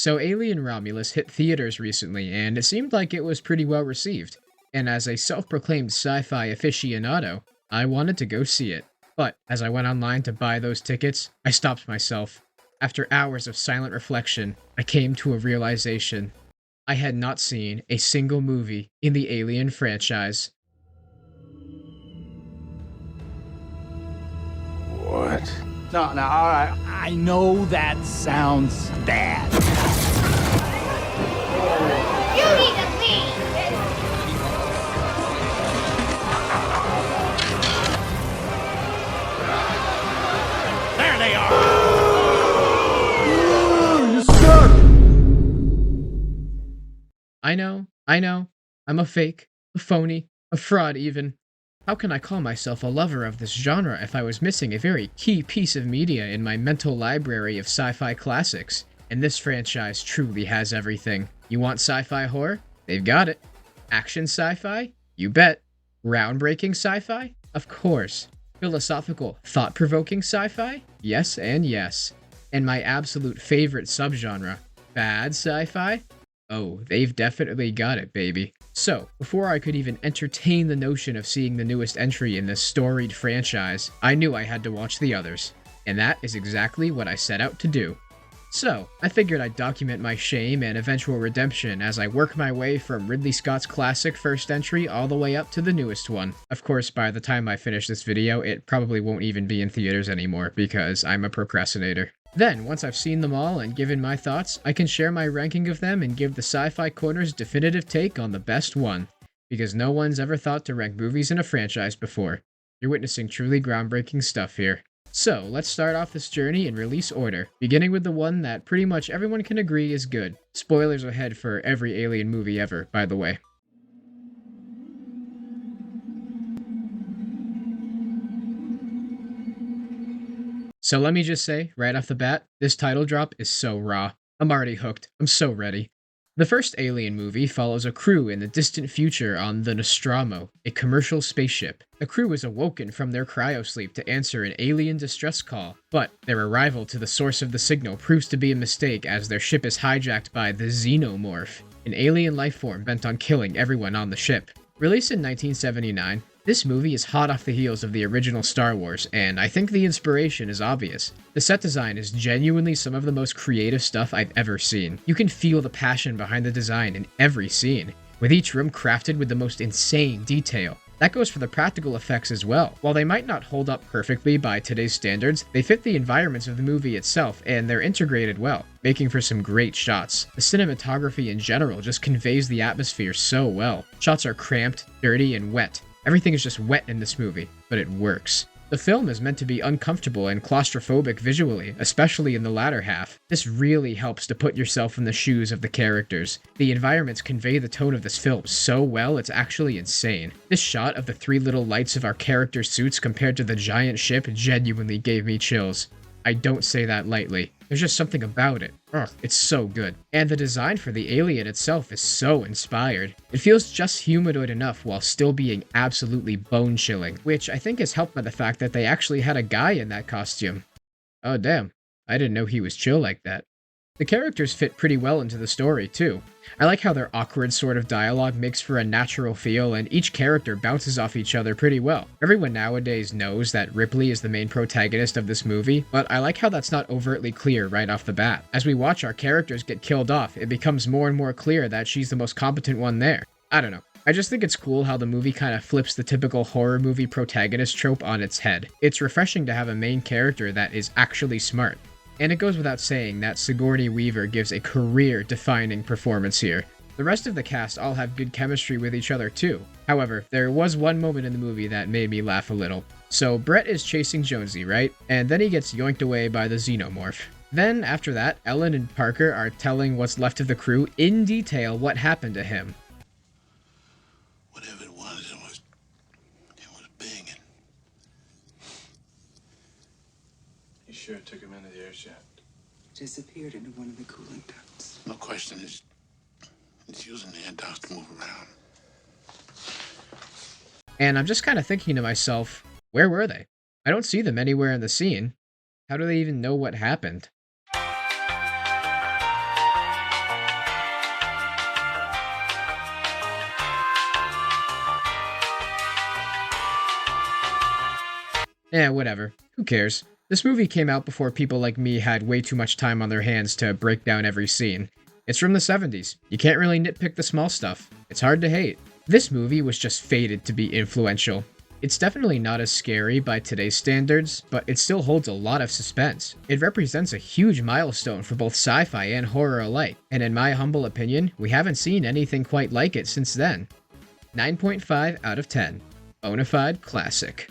So Alien Romulus hit theaters recently, and it seemed like it was pretty well received. And as a self-proclaimed sci-fi aficionado, I wanted to go see it. But as I went online to buy those tickets, I stopped myself. After hours of silent reflection, I came to a realization. I had not seen a single movie in the Alien franchise. What? No, all right. I know that sounds bad. You need to leave! There they are! You're stuck! I know. I'm a fake, a phony, a fraud even. How can I call myself a lover of this genre if I was missing a very key piece of media in my mental library of sci-fi classics? And this franchise truly has everything. You want sci-fi horror? They've got it. Action sci-fi? You bet. Groundbreaking sci-fi? Of course. Philosophical, thought-provoking sci-fi? Yes and yes. And my absolute favorite subgenre, bad sci-fi? Oh, they've definitely got it, baby. So, before I could even entertain the notion of seeing the newest entry in this storied franchise, I knew I had to watch the others. And that is exactly what I set out to do. So, I figured I'd document my shame and eventual redemption as I work my way from Ridley Scott's classic first entry all the way up to the newest one. Of course, by the time I finish this video, it probably won't even be in theaters anymore because I'm a procrastinator. Then, once I've seen them all and given my thoughts, I can share my ranking of them and give the Sci-Fi Corner's definitive take on the best one. Because no one's ever thought to rank movies in a franchise before. You're witnessing truly groundbreaking stuff here. So, let's start off this journey in release order, beginning with the one that pretty much everyone can agree is good. Spoilers ahead for every Alien movie ever, by the way. So let me just say, right off the bat, this title drop is so raw. I'm already hooked. I'm so ready. The first Alien movie follows a crew in the distant future on the Nostromo, a commercial spaceship. The crew is awoken from their cryosleep to answer an alien distress call, but their arrival to the source of the signal proves to be a mistake as their ship is hijacked by the Xenomorph, an alien life form bent on killing everyone on the ship. Released in 1979, this movie is hot off the heels of the original Star Wars, and I think the inspiration is obvious. The set design is genuinely some of the most creative stuff I've ever seen. You can feel the passion behind the design in every scene, with each room crafted with the most insane detail. That goes for the practical effects as well. While they might not hold up perfectly by today's standards, they fit the environments of the movie itself, and they're integrated well, making for some great shots. The cinematography in general just conveys the atmosphere so well. Shots are cramped, dirty, and wet. Everything is just wet in this movie, but it works. The film is meant to be uncomfortable and claustrophobic visually, especially in the latter half. This really helps to put yourself in the shoes of the characters. The environments convey the tone of this film so well, it's actually insane. This shot of the three little lights of our characters' suits compared to the giant ship genuinely gave me chills. I don't say that lightly. There's just something about it. Ugh, it's so good. And the design for the alien itself is so inspired. It feels just humanoid enough while still being absolutely bone-chilling, which I think is helped by the fact that they actually had a guy in that costume. Oh damn, I didn't know he was chill like that. The characters fit pretty well into the story, too. I like how their awkward sort of dialogue makes for a natural feel, and each character bounces off each other pretty well. Everyone nowadays knows that Ripley is the main protagonist of this movie, but I like how that's not overtly clear right off the bat. As we watch our characters get killed off, it becomes more and more clear that she's the most competent one there. I don't know. I just think it's cool how the movie kind of flips the typical horror movie protagonist trope on its head. It's refreshing to have a main character that is actually smart. And it goes without saying that Sigourney Weaver gives a career-defining performance here. The rest of the cast all have good chemistry with each other too. However, there was one moment in the movie that made me laugh a little. So Brett is chasing Jonesy, right? And then he gets yoinked away by the Xenomorph. Then, after that, Ellen and Parker are telling what's left of the crew in detail what happened to him. Whatever it was big. And You sure took him into the air shaft? Disappeared into one of the cooling ducts. no question, it's using the air ducts to move around. And I'm just kind of thinking to myself, where were they? I don't see them anywhere in the scene. How do they even know what happened? Whatever. Who cares? This movie came out before people like me had way too much time on their hands to break down every scene. It's from the 70s. You can't really nitpick the small stuff. It's hard to hate. This movie was just fated to be influential. It's definitely not as scary by today's standards, but it still holds a lot of suspense. It represents a huge milestone for both sci-fi and horror alike, and in my humble opinion, we haven't seen anything quite like it since then. 9.5 out of 10. Bonafide classic.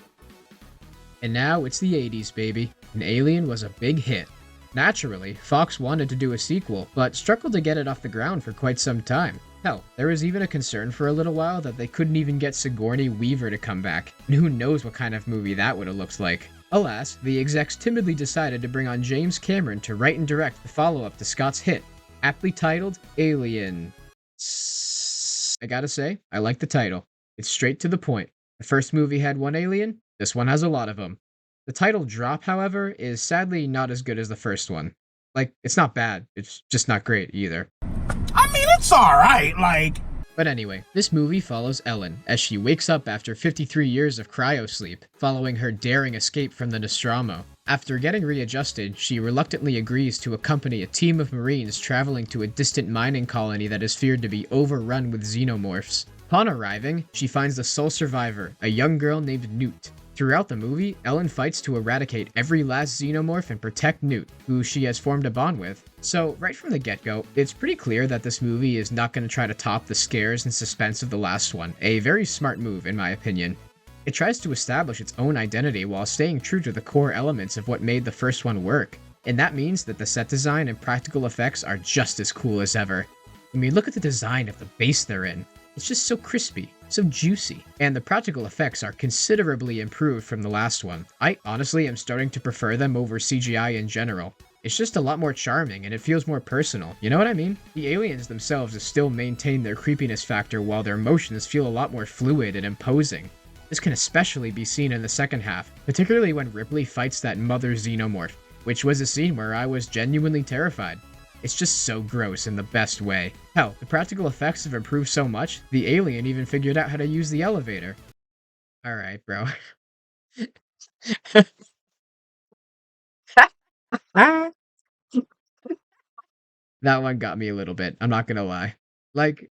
And now it's the 80s, baby, and Alien was a big hit. Naturally, Fox wanted to do a sequel, but struggled to get it off the ground for quite some time. Hell, there was even a concern for a little while that they couldn't even get Sigourney Weaver to come back, and who knows what kind of movie that would have looked like. Alas, the execs timidly decided to bring on James Cameron to write and direct the follow-up to Scott's hit, aptly titled Alien. I gotta say, I like the title. It's straight to the point. The first movie had one alien, this one has a lot of them. The title drop, however, is sadly not as good as the first one. Like, it's not bad, it's just not great either. I mean, it's alright, like... But anyway, this movie follows Ellen as she wakes up after 53 years of cryosleep, following her daring escape from the Nostromo. After getting readjusted, she reluctantly agrees to accompany a team of Marines traveling to a distant mining colony that is feared to be overrun with xenomorphs. Upon arriving, she finds the sole survivor, a young girl named Newt. Throughout the movie, Ellen fights to eradicate every last xenomorph and protect Newt, who she has formed a bond with. So, right from the get-go, it's pretty clear that this movie is not going to try to top the scares and suspense of the last one, a very smart move in my opinion. It tries to establish its own identity while staying true to the core elements of what made the first one work, and that means that the set design and practical effects are just as cool as ever. I mean, look at the design of the base they're in. It's just so crispy, so juicy, and the practical effects are considerably improved from the last one. I honestly am starting to prefer them over CGI in general. It's just a lot more charming and it feels more personal, you know what I mean? The aliens themselves still maintain their creepiness factor while their motions feel a lot more fluid and imposing. This can especially be seen in the second half, particularly when Ripley fights that mother xenomorph, which was a scene where I was genuinely terrified. It's just so gross in the best way. Hell, the practical effects have improved so much, the alien even figured out how to use the elevator. Alright, bro. That one got me a little bit, I'm not gonna lie. Like,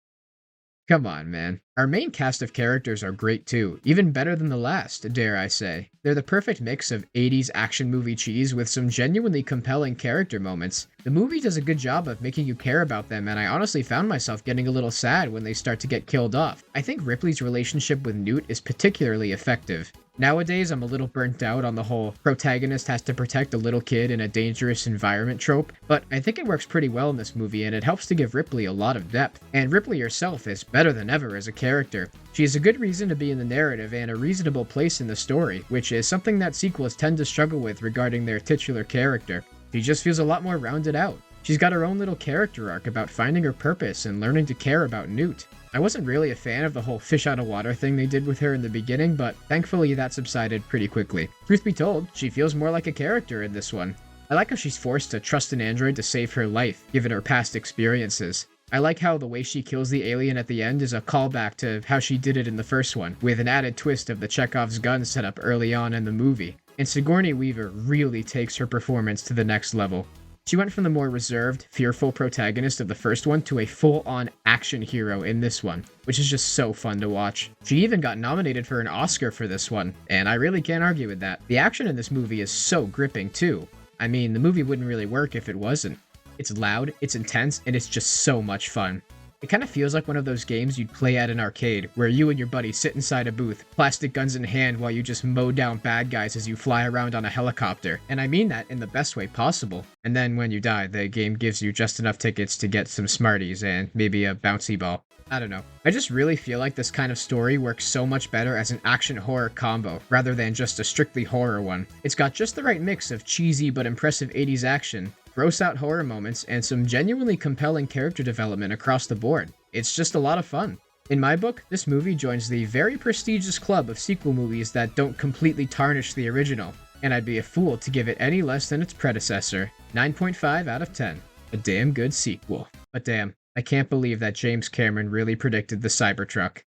come on, man. Our main cast of characters are great too, even better than the last, dare I say. They're the perfect mix of 80s action movie cheese with some genuinely compelling character moments. The movie does a good job of making you care about them, and I honestly found myself getting a little sad when they start to get killed off. I think Ripley's relationship with Newt is particularly effective. Nowadays, I'm a little burnt out on the whole protagonist has to protect a little kid in a dangerous environment trope, but I think it works pretty well in this movie and it helps to give Ripley a lot of depth. And Ripley herself is better than ever as a character. She has a good reason to be in the narrative and a reasonable place in the story, which is something that sequels tend to struggle with regarding their titular character. She just feels a lot more rounded out. She's got her own little character arc about finding her purpose and learning to care about Newt. I wasn't really a fan of the whole fish out of water thing they did with her in the beginning, but thankfully that subsided pretty quickly. Truth be told, she feels more like a character in this one. I like how she's forced to trust an android to save her life, given her past experiences. I like how the way she kills the alien at the end is a callback to how she did it in the first one, with an added twist of the Chekhov's gun set up early on in the movie. And Sigourney Weaver really takes her performance to the next level. She went from the more reserved, fearful protagonist of the first one to a full-on action hero in this one, which is just so fun to watch. She even got nominated for an Oscar for this one, and I really can't argue with that. The action in this movie is so gripping too. I mean, the movie wouldn't really work if it wasn't. It's loud, it's intense, and it's just so much fun. It kind of feels like one of those games you'd play at an arcade, where you and your buddy sit inside a booth, plastic guns in hand while you just mow down bad guys as you fly around on a helicopter. And I mean that in the best way possible. And then when you die, the game gives you just enough tickets to get some Smarties and maybe a bouncy ball. I don't know. I just really feel like this kind of story works so much better as an action-horror combo, rather than just a strictly horror one. It's got just the right mix of cheesy but impressive 80s action, gross-out horror moments, and some genuinely compelling character development across the board. It's just a lot of fun. In my book, this movie joins the very prestigious club of sequel movies that don't completely tarnish the original, and I'd be a fool to give it any less than its predecessor. 9.5 out of 10. A damn good sequel. But damn, I can't believe that James Cameron really predicted the Cybertruck.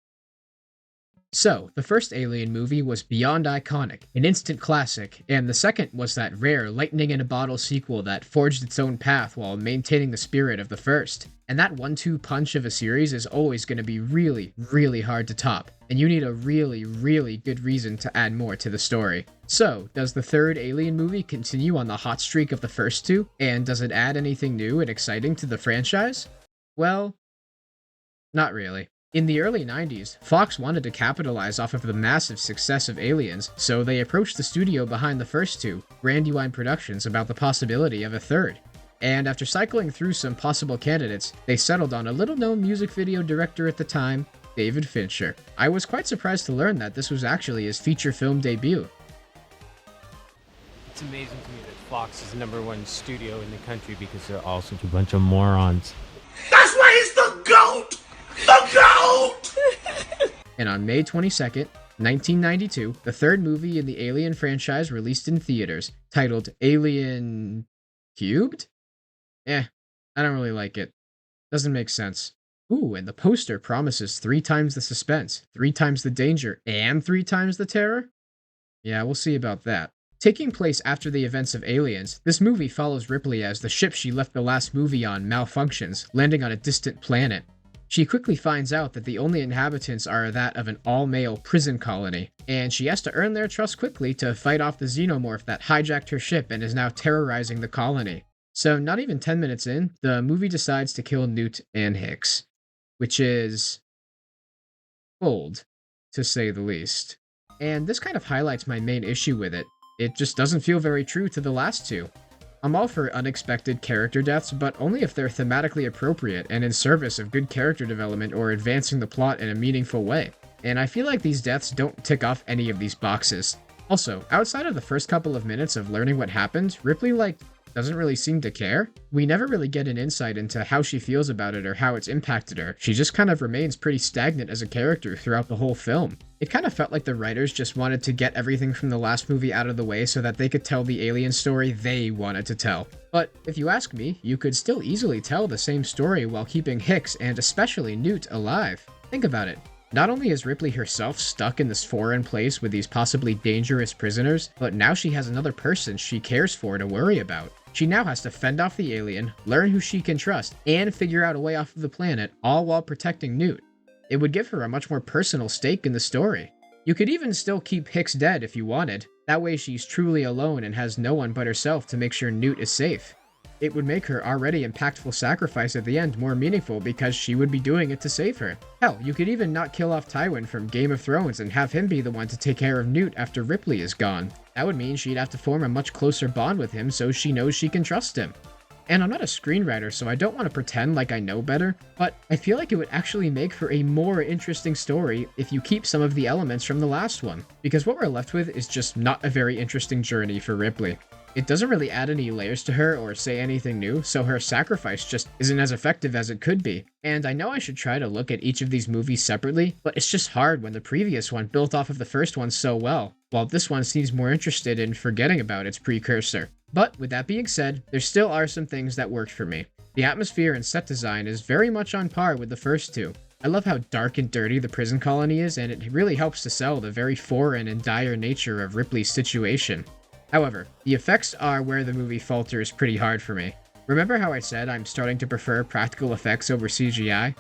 So, the first Alien movie was beyond iconic, an instant classic, and the second was that rare lightning in a bottle sequel that forged its own path while maintaining the spirit of the first. And that 1-2 punch of a series is always going to be really, really hard to top, and you need a really, really good reason to add more to the story. So, does the third Alien movie continue on the hot streak of the first two, and does it add anything new and exciting to the franchise? Well, not really. In the early 90s, Fox wanted to capitalize off of the massive success of Aliens, so they approached the studio behind the first two, Brandywine Productions, about the possibility of a third. And after cycling through some possible candidates, they settled on a little-known music video director at the time, David Fincher. I was quite surprised to learn that this was actually his feature film debut. It's amazing to me that Fox is the #1 studio in the country because they're all such a bunch of morons. That's why he's the GOAT! The GOAT! And on May 22nd, 1992, the third movie in the Alien franchise released in theaters, titled Alien Cubed? I don't really like it. Doesn't make sense. Ooh, and the poster promises 3 times the suspense, 3 times the danger, and 3 times the terror? Yeah, we'll see about that. Taking place after the events of Aliens, this movie follows Ripley as the ship she left the last movie on malfunctions, landing on a distant planet. She quickly finds out that the only inhabitants are that of an all-male prison colony, and she has to earn their trust quickly to fight off the xenomorph that hijacked her ship and is now terrorizing the colony. So not even 10 minutes in, the movie decides to kill Newt and Hicks, which is bold, to say the least. And this kind of highlights my main issue with it. It just doesn't feel very true to the last two. I'm all for unexpected character deaths, but only if they're thematically appropriate and in service of good character development or advancing the plot in a meaningful way. And I feel like these deaths don't tick off any of these boxes. Also, outside of the first couple of minutes of learning what happened, Ripley, doesn't really seem to care. We never really get an insight into how she feels about it or how it's impacted her. She just kind of remains pretty stagnant as a character throughout the whole film. It kind of felt like the writers just wanted to get everything from the last movie out of the way so that they could tell the alien story they wanted to tell. But if you ask me, you could still easily tell the same story while keeping Hicks and especially Newt alive. Think about it. Not only is Ripley herself stuck in this foreign place with these possibly dangerous prisoners, but now she has another person she cares for to worry about. She now has to fend off the alien, learn who she can trust, and figure out a way off of the planet, all while protecting Newt. It would give her a much more personal stake in the story. You could even still keep Hicks dead if you wanted. That way she's truly alone and has no one but herself to make sure Newt is safe. It would make her already impactful sacrifice at the end more meaningful because she would be doing it to save her. Hell, you could even not kill off Tywin from Game of Thrones and have him be the one to take care of Newt after Ripley is gone. That would mean she'd have to form a much closer bond with him so she knows she can trust him. And I'm not a screenwriter, so I don't want to pretend like I know better, but I feel like it would actually make for a more interesting story if you keep some of the elements from the last one, because what we're left with is just not a very interesting journey for Ripley. It doesn't really add any layers to her or say anything new, so her sacrifice just isn't as effective as it could be. And I know I should try to look at each of these movies separately, but it's just hard when the previous one built off of the first one so well, while this one seems more interested in forgetting about its precursor. But with that being said, there still are some things that worked for me. The atmosphere and set design is very much on par with the first two. I love how dark and dirty the prison colony is, and it really helps to sell the very foreign and dire nature of Ripley's situation. However, the effects are where the movie falters pretty hard for me. Remember how I said I'm starting to prefer practical effects over CGI?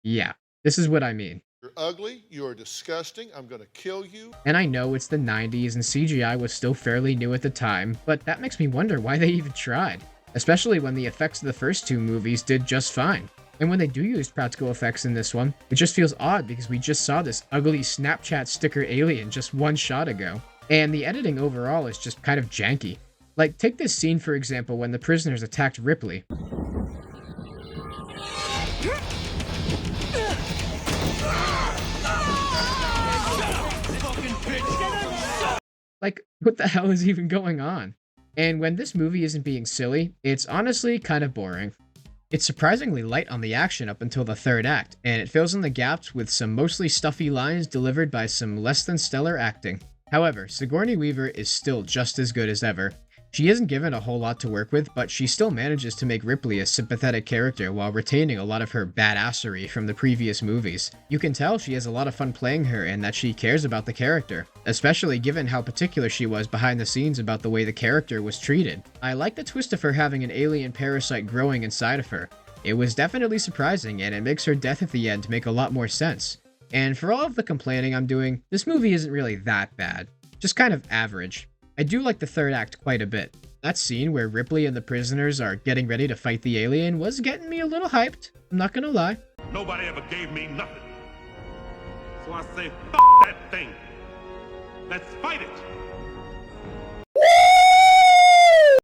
Yeah, this is what I mean. You're ugly, you're disgusting, I'm gonna kill you. And I know it's the 90s and CGI was still fairly new at the time, but that makes me wonder why they even tried. Especially when the effects of the first two movies did just fine. And when they do use practical effects in this one, it just feels odd because we just saw this ugly Snapchat sticker alien just one shot ago. And the editing overall is just kind of janky. Like, take this scene for example when the prisoners attacked Ripley. Like, what the hell is even going on? And when this movie isn't being silly, it's honestly kind of boring. It's surprisingly light on the action up until the third act, and it fills in the gaps with some mostly stuffy lines delivered by some less than stellar acting. However, Sigourney Weaver is still just as good as ever. She isn't given a whole lot to work with, but she still manages to make Ripley a sympathetic character while retaining a lot of her badassery from the previous movies. You can tell she has a lot of fun playing her and that she cares about the character, especially given how particular she was behind the scenes about the way the character was treated. I like the twist of her having an alien parasite growing inside of her. It was definitely surprising, and it makes her death at the end make a lot more sense. And for all of the complaining I'm doing, this movie isn't really that bad, just kind of average. I do like the third act quite a bit. That scene where Ripley and the prisoners are getting ready to fight the alien was getting me a little hyped, I'm not gonna lie. Nobody ever gave me nothing. So I say, f that thing. Let's fight it.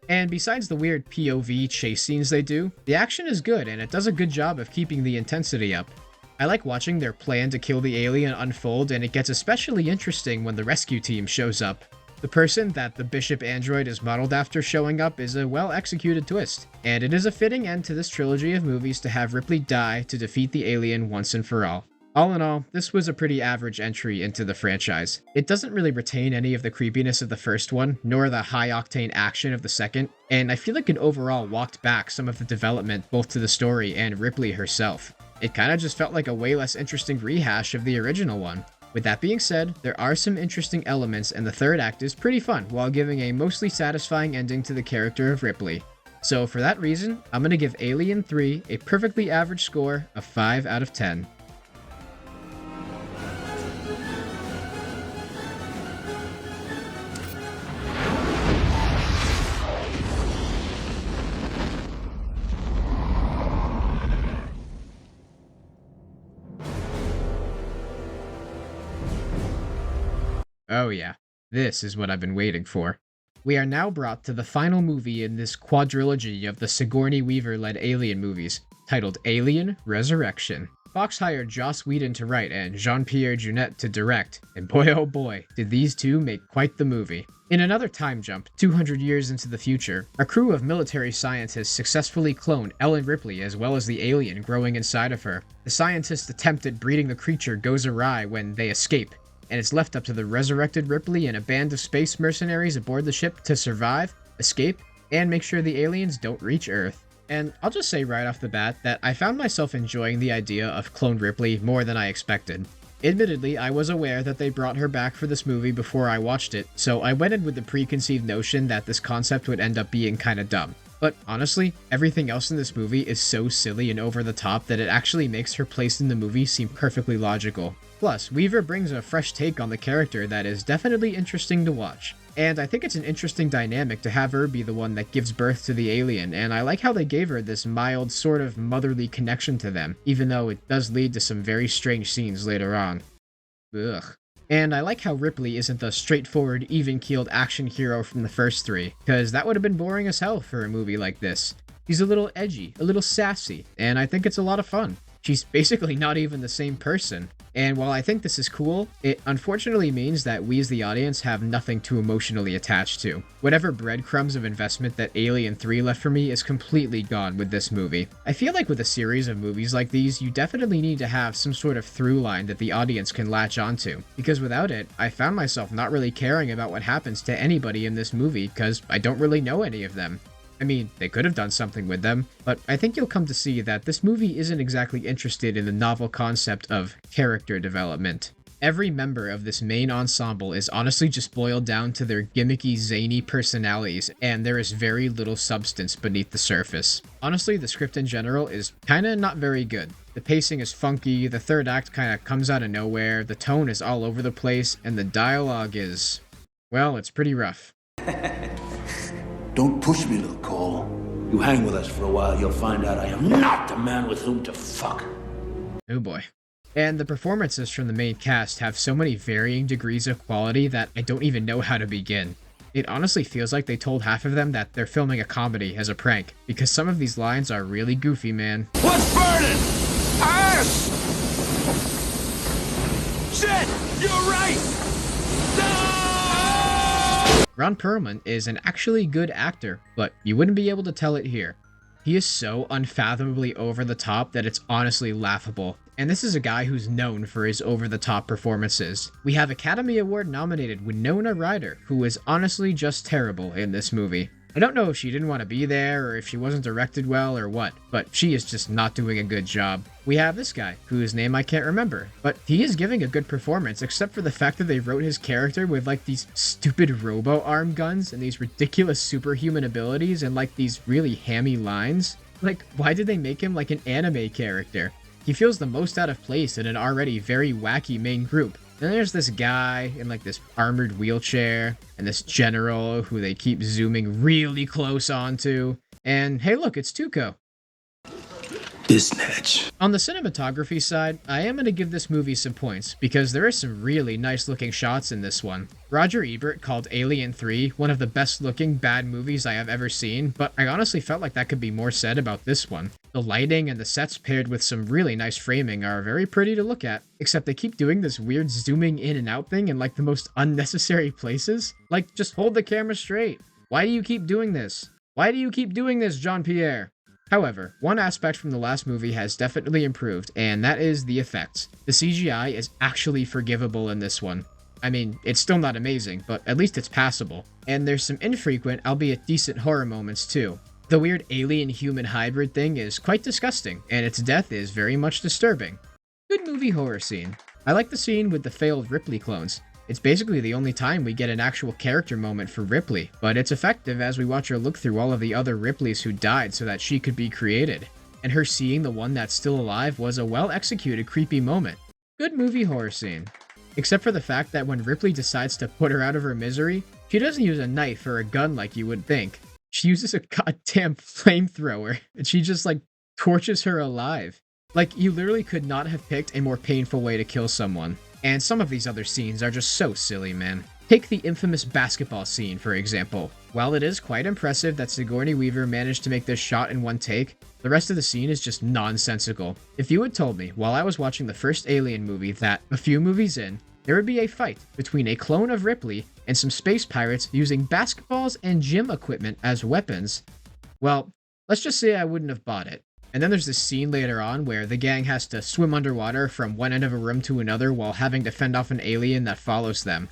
And besides the weird POV chase scenes they do, the action is good and it does a good job of keeping the intensity up. I like watching their plan to kill the alien unfold, and it gets especially interesting when the rescue team shows up. The person that the Bishop android is modeled after showing up is a well-executed twist, and it is a fitting end to this trilogy of movies to have Ripley die to defeat the alien once and for all. All in all, this was a pretty average entry into the franchise. It doesn't really retain any of the creepiness of the first one, nor the high-octane action of the second, and I feel like it overall walked back some of the development both to the story and Ripley herself. It kinda just felt like a way less interesting rehash of the original one. With that being said, there are some interesting elements, and the third act is pretty fun while giving a mostly satisfying ending to the character of Ripley. So for that reason, I'm gonna give Alien 3 a perfectly average score of 5 out of 10. Oh yeah, this is what I've been waiting for. We are now brought to the final movie in this quadrilogy of the Sigourney Weaver-led Alien movies, titled Alien Resurrection. Fox hired Joss Whedon to write and Jean-Pierre Jeunet to direct, and boy oh boy, did these two make quite the movie. In another time jump, 200 years into the future, a crew of military scientists successfully clone Ellen Ripley as well as the alien growing inside of her. The scientists' attempt at breeding the creature goes awry when they escape, and it's left up to the resurrected Ripley and a band of space mercenaries aboard the ship to survive, escape, and make sure the aliens don't reach Earth. And I'll just say right off the bat that I found myself enjoying the idea of cloned Ripley more than I expected. Admittedly, I was aware that they brought her back for this movie before I watched it, so I went in with the preconceived notion that this concept would end up being kinda dumb. But honestly, everything else in this movie is so silly and over the top that it actually makes her place in the movie seem perfectly logical. Plus, Weaver brings a fresh take on the character that is definitely interesting to watch. And I think it's an interesting dynamic to have her be the one that gives birth to the alien, and I like how they gave her this mild, sort of motherly connection to them, even though it does lead to some very strange scenes later on. Ugh. And I like how Ripley isn't the straightforward, even-keeled action hero from the first three, because that would have been boring as hell for a movie like this. She's a little edgy, a little sassy, and I think it's a lot of fun. She's basically not even the same person. And while I think this is cool, it unfortunately means that we as the audience have nothing to emotionally attach to. Whatever breadcrumbs of investment that Alien 3 left for me is completely gone with this movie. I feel like with a series of movies like these, you definitely need to have some sort of through line that the audience can latch onto. Because without it, I found myself not really caring about what happens to anybody in this movie because I don't really know any of them. I mean, they could have done something with them, but I think you'll come to see that this movie isn't exactly interested in the novel concept of character development. Every member of this main ensemble is honestly just boiled down to their gimmicky, zany personalities, and there is very little substance beneath the surface. Honestly, the script in general is kinda not very good. The pacing is funky, the third act kinda comes out of nowhere, the tone is all over the place, and the dialogue is... well, it's pretty rough. Don't push me, little Cole. You hang with us for a while, you'll find out I am not the man with whom to fuck. Oh boy. And the performances from the main cast have so many varying degrees of quality that I don't even know how to begin. It honestly feels like they told half of them that they're filming a comedy as a prank, because some of these lines are really goofy, man. What's burning? Us! Shit! You're right! No! Ron Perlman is an actually good actor, but you wouldn't be able to tell it here. He is so unfathomably over the top that it's honestly laughable. And this is a guy who's known for his over-the-top performances. We have Academy Award nominated Winona Ryder, who is honestly just terrible in this movie. I don't know if she didn't want to be there or if she wasn't directed well or what, but she is just not doing a good job. We have this guy, whose name I can't remember, but he is giving a good performance except for the fact that they wrote his character with like these stupid robo-arm guns and these ridiculous superhuman abilities and like these really hammy lines. Like, why did they make him like an anime character? He feels the most out of place in an already very wacky main group. Then there's this guy in like this armored wheelchair, and this general who they keep zooming really close onto. And hey look, it's Tuco. This snatch. On the cinematography side, I am going to give this movie some points, because there are some really nice looking shots in this one. Roger Ebert called Alien 3 one of the best looking bad movies I have ever seen, but I honestly felt like that could be more said about this one. The lighting and the sets paired with some really nice framing are very pretty to look at, except they keep doing this weird zooming in and out thing in like the most unnecessary places. Like, just hold the camera straight. Why do you keep doing this? Why do you keep doing this, Jean-Pierre? However, one aspect from the last movie has definitely improved, and that is the effects. The CGI is actually forgivable in this one. I mean, it's still not amazing, but at least it's passable. And there's some infrequent, albeit decent horror moments too. The weird alien-human hybrid thing is quite disgusting, and its death is very much disturbing. Good movie horror scene. I like the scene with the failed Ripley clones. It's basically the only time we get an actual character moment for Ripley, but it's effective as we watch her look through all of the other Ripleys who died so that she could be created. And her seeing the one that's still alive was a well-executed creepy moment. Good movie horror scene. Except for the fact that when Ripley decides to put her out of her misery, she doesn't use a knife or a gun like you would think. She uses a goddamn flamethrower, and she just like torches her alive. Like, you literally could not have picked a more painful way to kill someone. And some of these other scenes are just so silly, man. Take the infamous basketball scene, for example. While it is quite impressive that Sigourney Weaver managed to make this shot in one take, the rest of the scene is just nonsensical. If you had told me while I was watching the first Alien movie that, a few movies in, there would be a fight between a clone of Ripley and some space pirates using basketballs and gym equipment as weapons, well, let's just say I wouldn't have bought it. And then there's this scene later on where the gang has to swim underwater from one end of a room to another while having to fend off an alien that follows them.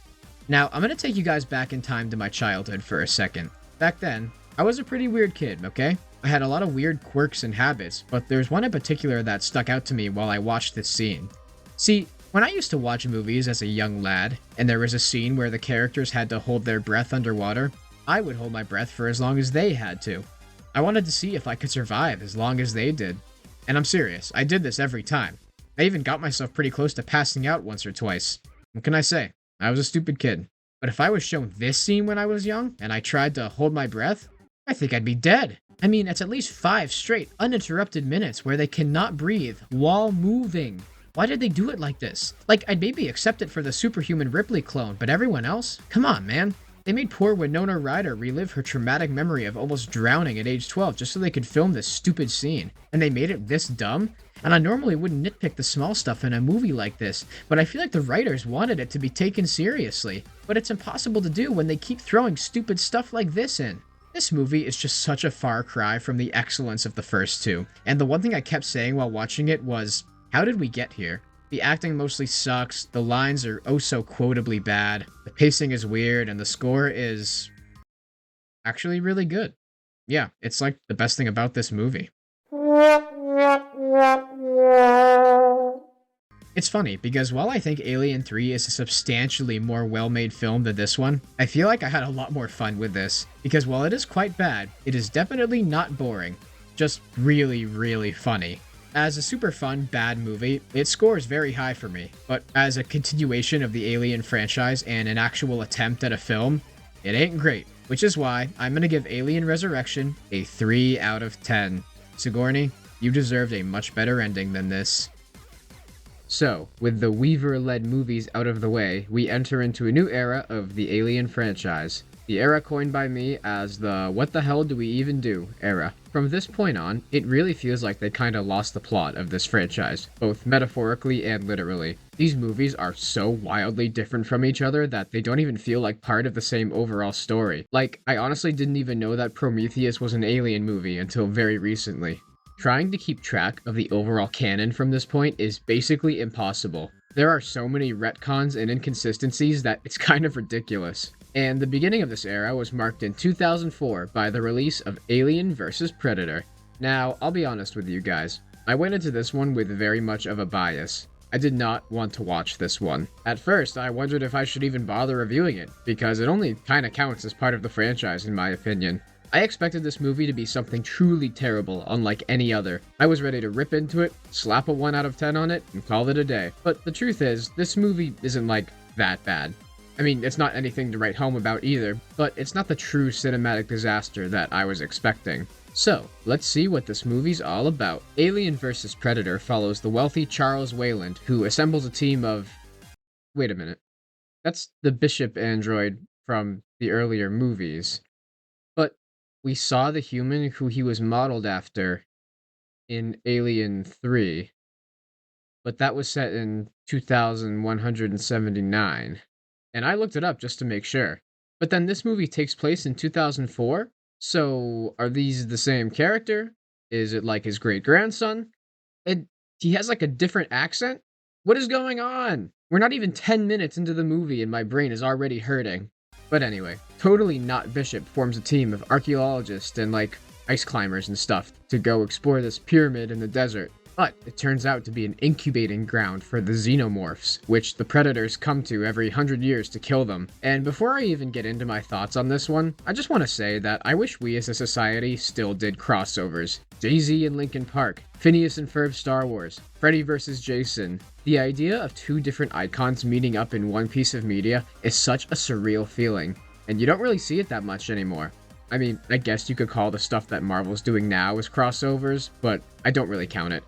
Now, I'm going to take you guys back in time to my childhood for a second. Back then, I was a pretty weird kid, okay? I had a lot of weird quirks and habits, but there's one in particular that stuck out to me while I watched this scene. See, when I used to watch movies as a young lad, and there was a scene where the characters had to hold their breath underwater, I would hold my breath for as long as they had to. I wanted to see if I could survive as long as they did. And I'm serious, I did this every time. I even got myself pretty close to passing out once or twice. What can I say? I was a stupid kid. But if I was shown this scene when I was young, and I tried to hold my breath, I think I'd be dead. I mean, it's at least 5 straight, uninterrupted minutes where they cannot breathe while moving. Why did they do it like this? Like, I'd maybe accept it for the superhuman Ripley clone, but everyone else? Come on, man. They made poor Winona Ryder relive her traumatic memory of almost drowning at age 12 just so they could film this stupid scene. And they made it this dumb? And I normally wouldn't nitpick the small stuff in a movie like this, but I feel like the writers wanted it to be taken seriously. But it's impossible to do when they keep throwing stupid stuff like this in. This movie is just such a far cry from the excellence of the first two. And the one thing I kept saying while watching it was, how did we get here? The acting mostly sucks, the lines are oh so quotably bad, the pacing is weird, and the score is actually really good. Yeah, it's like the best thing about this movie. It's funny, because while I think Alien 3 is a substantially more well-made film than this one, I feel like I had a lot more fun with this, because while it is quite bad, it is definitely not boring, just really, really funny. As a super fun, bad movie, it scores very high for me, but as a continuation of the Alien franchise and an actual attempt at a film, it ain't great, which is why I'm gonna give Alien Resurrection a 3 out of 10. Sigourney, you deserved a much better ending than this. So, with the Weaver-led movies out of the way, we enter into a new era of the Alien franchise, the the era coined by me as the "what the hell do we even do" era. From this point on, it really feels like they kinda lost the plot of this franchise, both metaphorically and literally. These movies are so wildly different from each other that they don't even feel like part of the same overall story. Like, I honestly didn't even know that Prometheus was an Alien movie until very recently. Trying to keep track of the overall canon from this point is basically impossible. There are so many retcons and inconsistencies that it's kind of ridiculous. And the beginning of this era was marked in 2004 by the release of Alien vs. Predator. Now, I'll be honest with you guys. I went into this one with very much of a bias. I did not want to watch this one. At first, I wondered if I should even bother reviewing it, because it only kinda counts as part of the franchise in my opinion. I expected this movie to be something truly terrible, unlike any other. I was ready to rip into it, slap a 1 out of 10 on it, and call it a day. But the truth is, this movie isn't like that bad. I mean, it's not anything to write home about either, but it's not the true cinematic disaster that I was expecting. So, let's see what this movie's all about. Alien vs. Predator follows the wealthy Charles Wayland, who assembles a team of... Wait a minute. That's the Bishop android from the earlier movies. But we saw the human who he was modeled after in Alien 3. But that was set in 2179. And I looked it up just to make sure. But then this movie takes place in 2004? So, are these the same character? Is it like his great-grandson? And he has like a different accent? What is going on? We're not even 10 minutes into the movie and my brain is already hurting. But anyway, totally not Bishop forms a team of archaeologists and like ice climbers and stuff to go explore this pyramid in the desert. But it turns out to be an incubating ground for the xenomorphs, which the predators come to every 100 years to kill them. And before I even get into my thoughts on this one, I just want to say that I wish we as a society still did crossovers. Jay-Z and Linkin Park, Phineas and Ferb Star Wars, Freddy vs. Jason. The idea of two different icons meeting up in one piece of media is such a surreal feeling, and you don't really see it that much anymore. I mean, I guess you could call the stuff that Marvel's doing now as crossovers, but I don't really count it.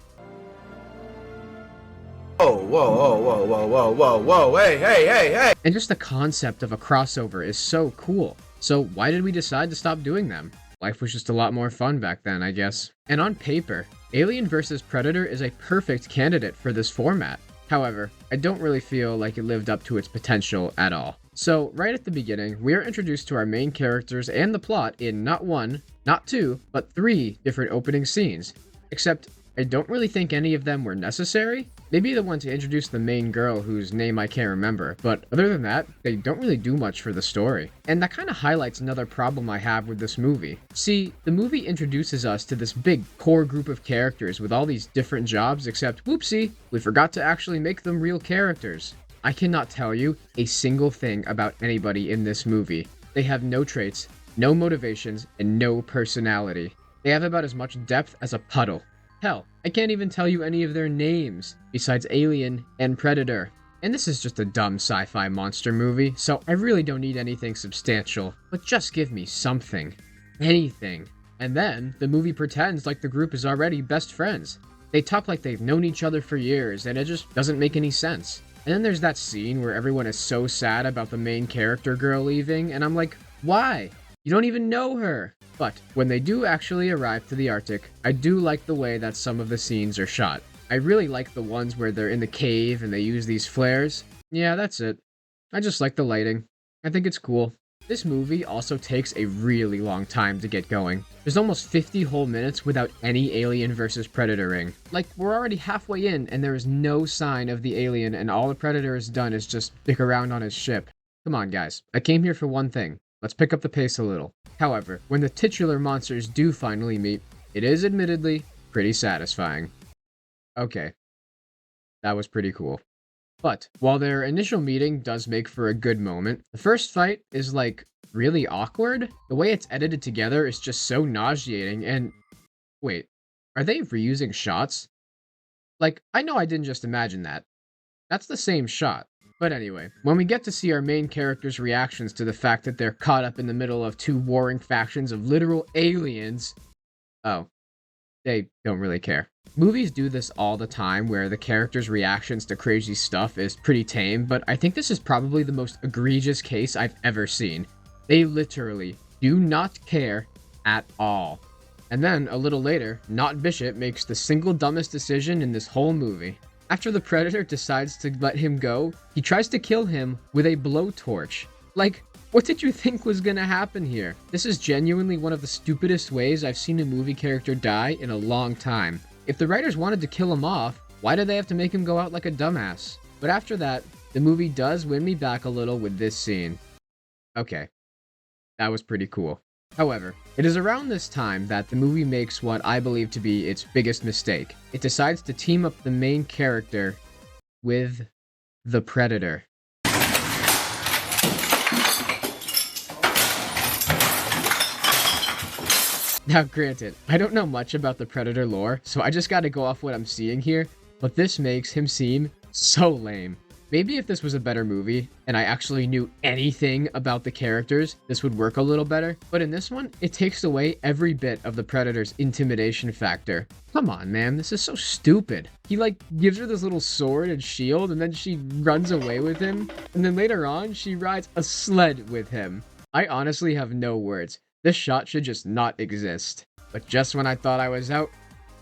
Oh, whoa, hey. And just the concept of a crossover is so cool. So why did we decide to stop doing them? Life was just a lot more fun back then, I guess. And on paper, Alien vs. Predator is a perfect candidate for this format. However, I don't really feel like it lived up to its potential at all. So, right at the beginning, we are introduced to our main characters and the plot in not 1, not 2, but 3 different opening scenes. Except, I don't really think any of them were necessary. Maybe the one to introduce the main girl whose name I can't remember, but other than that, they don't really do much for the story. And that kind of highlights another problem I have with this movie. See, the movie introduces us to this big core group of characters with all these different jobs, except whoopsie, we forgot to actually make them real characters. I cannot tell you a single thing about anybody in this movie. They have no traits, no motivations, and no personality. They have about as much depth as a puddle. Hell, I can't even tell you any of their names, besides Alien and Predator. And this is just a dumb sci-fi monster movie, so I really don't need anything substantial, but just give me something. Anything. And then, the movie pretends like the group is already best friends. They talk like they've known each other for years, and it just doesn't make any sense. And then there's that scene where everyone is so sad about the main character girl leaving, and I'm like, why? You don't even know her! But when they do actually arrive to the Arctic, I do like the way that some of the scenes are shot. I really like the ones where they're in the cave and they use these flares. Yeah, that's it. I just like the lighting. I think it's cool. This movie also takes a really long time to get going. There's almost 50 whole minutes without any Alien vs. Predator-ing. Like, we're already halfway in and there is no sign of the alien and all the Predator has done is just dick around on his ship. Come on, guys. I came here for one thing. Let's pick up the pace a little. However, when the titular monsters do finally meet, it is admittedly pretty satisfying. Okay. That was pretty cool. But, while their initial meeting does make for a good moment, the first fight is like, really awkward? The way it's edited together is just so nauseating and... Wait, are they reusing shots? Like, I know I didn't just imagine that. That's the same shot. But anyway, when we get to see our main characters' reactions to the fact that they're caught up in the middle of two warring factions of literal aliens... Oh. They don't really care. Movies do this all the time where the characters' reactions to crazy stuff is pretty tame, but I think this is probably the most egregious case I've ever seen. They literally do not care at all. And then, a little later, Not Bishop makes the single dumbest decision in this whole movie. After the Predator decides to let him go, he tries to kill him with a blowtorch. Like, what did you think was gonna happen here? This is genuinely one of the stupidest ways I've seen a movie character die in a long time. If the writers wanted to kill him off, why did they have to make him go out like a dumbass? But after that, the movie does win me back a little with this scene. Okay, that was pretty cool. However, it is around this time that the movie makes what I believe to be its biggest mistake. It decides to team up the main character with the Predator. Now granted, I don't know much about the Predator lore, so I just gotta go off what I'm seeing here, but this makes him seem so lame. Maybe if this was a better movie, and I actually knew anything about the characters, this would work a little better. But in this one, it takes away every bit of the Predator's intimidation factor. Come on, man, this is so stupid. He, like, gives her this little sword and shield, and then she runs away with him. And then later on, she rides a sled with him. I honestly have no words. This shot should just not exist. But just when I thought I was out,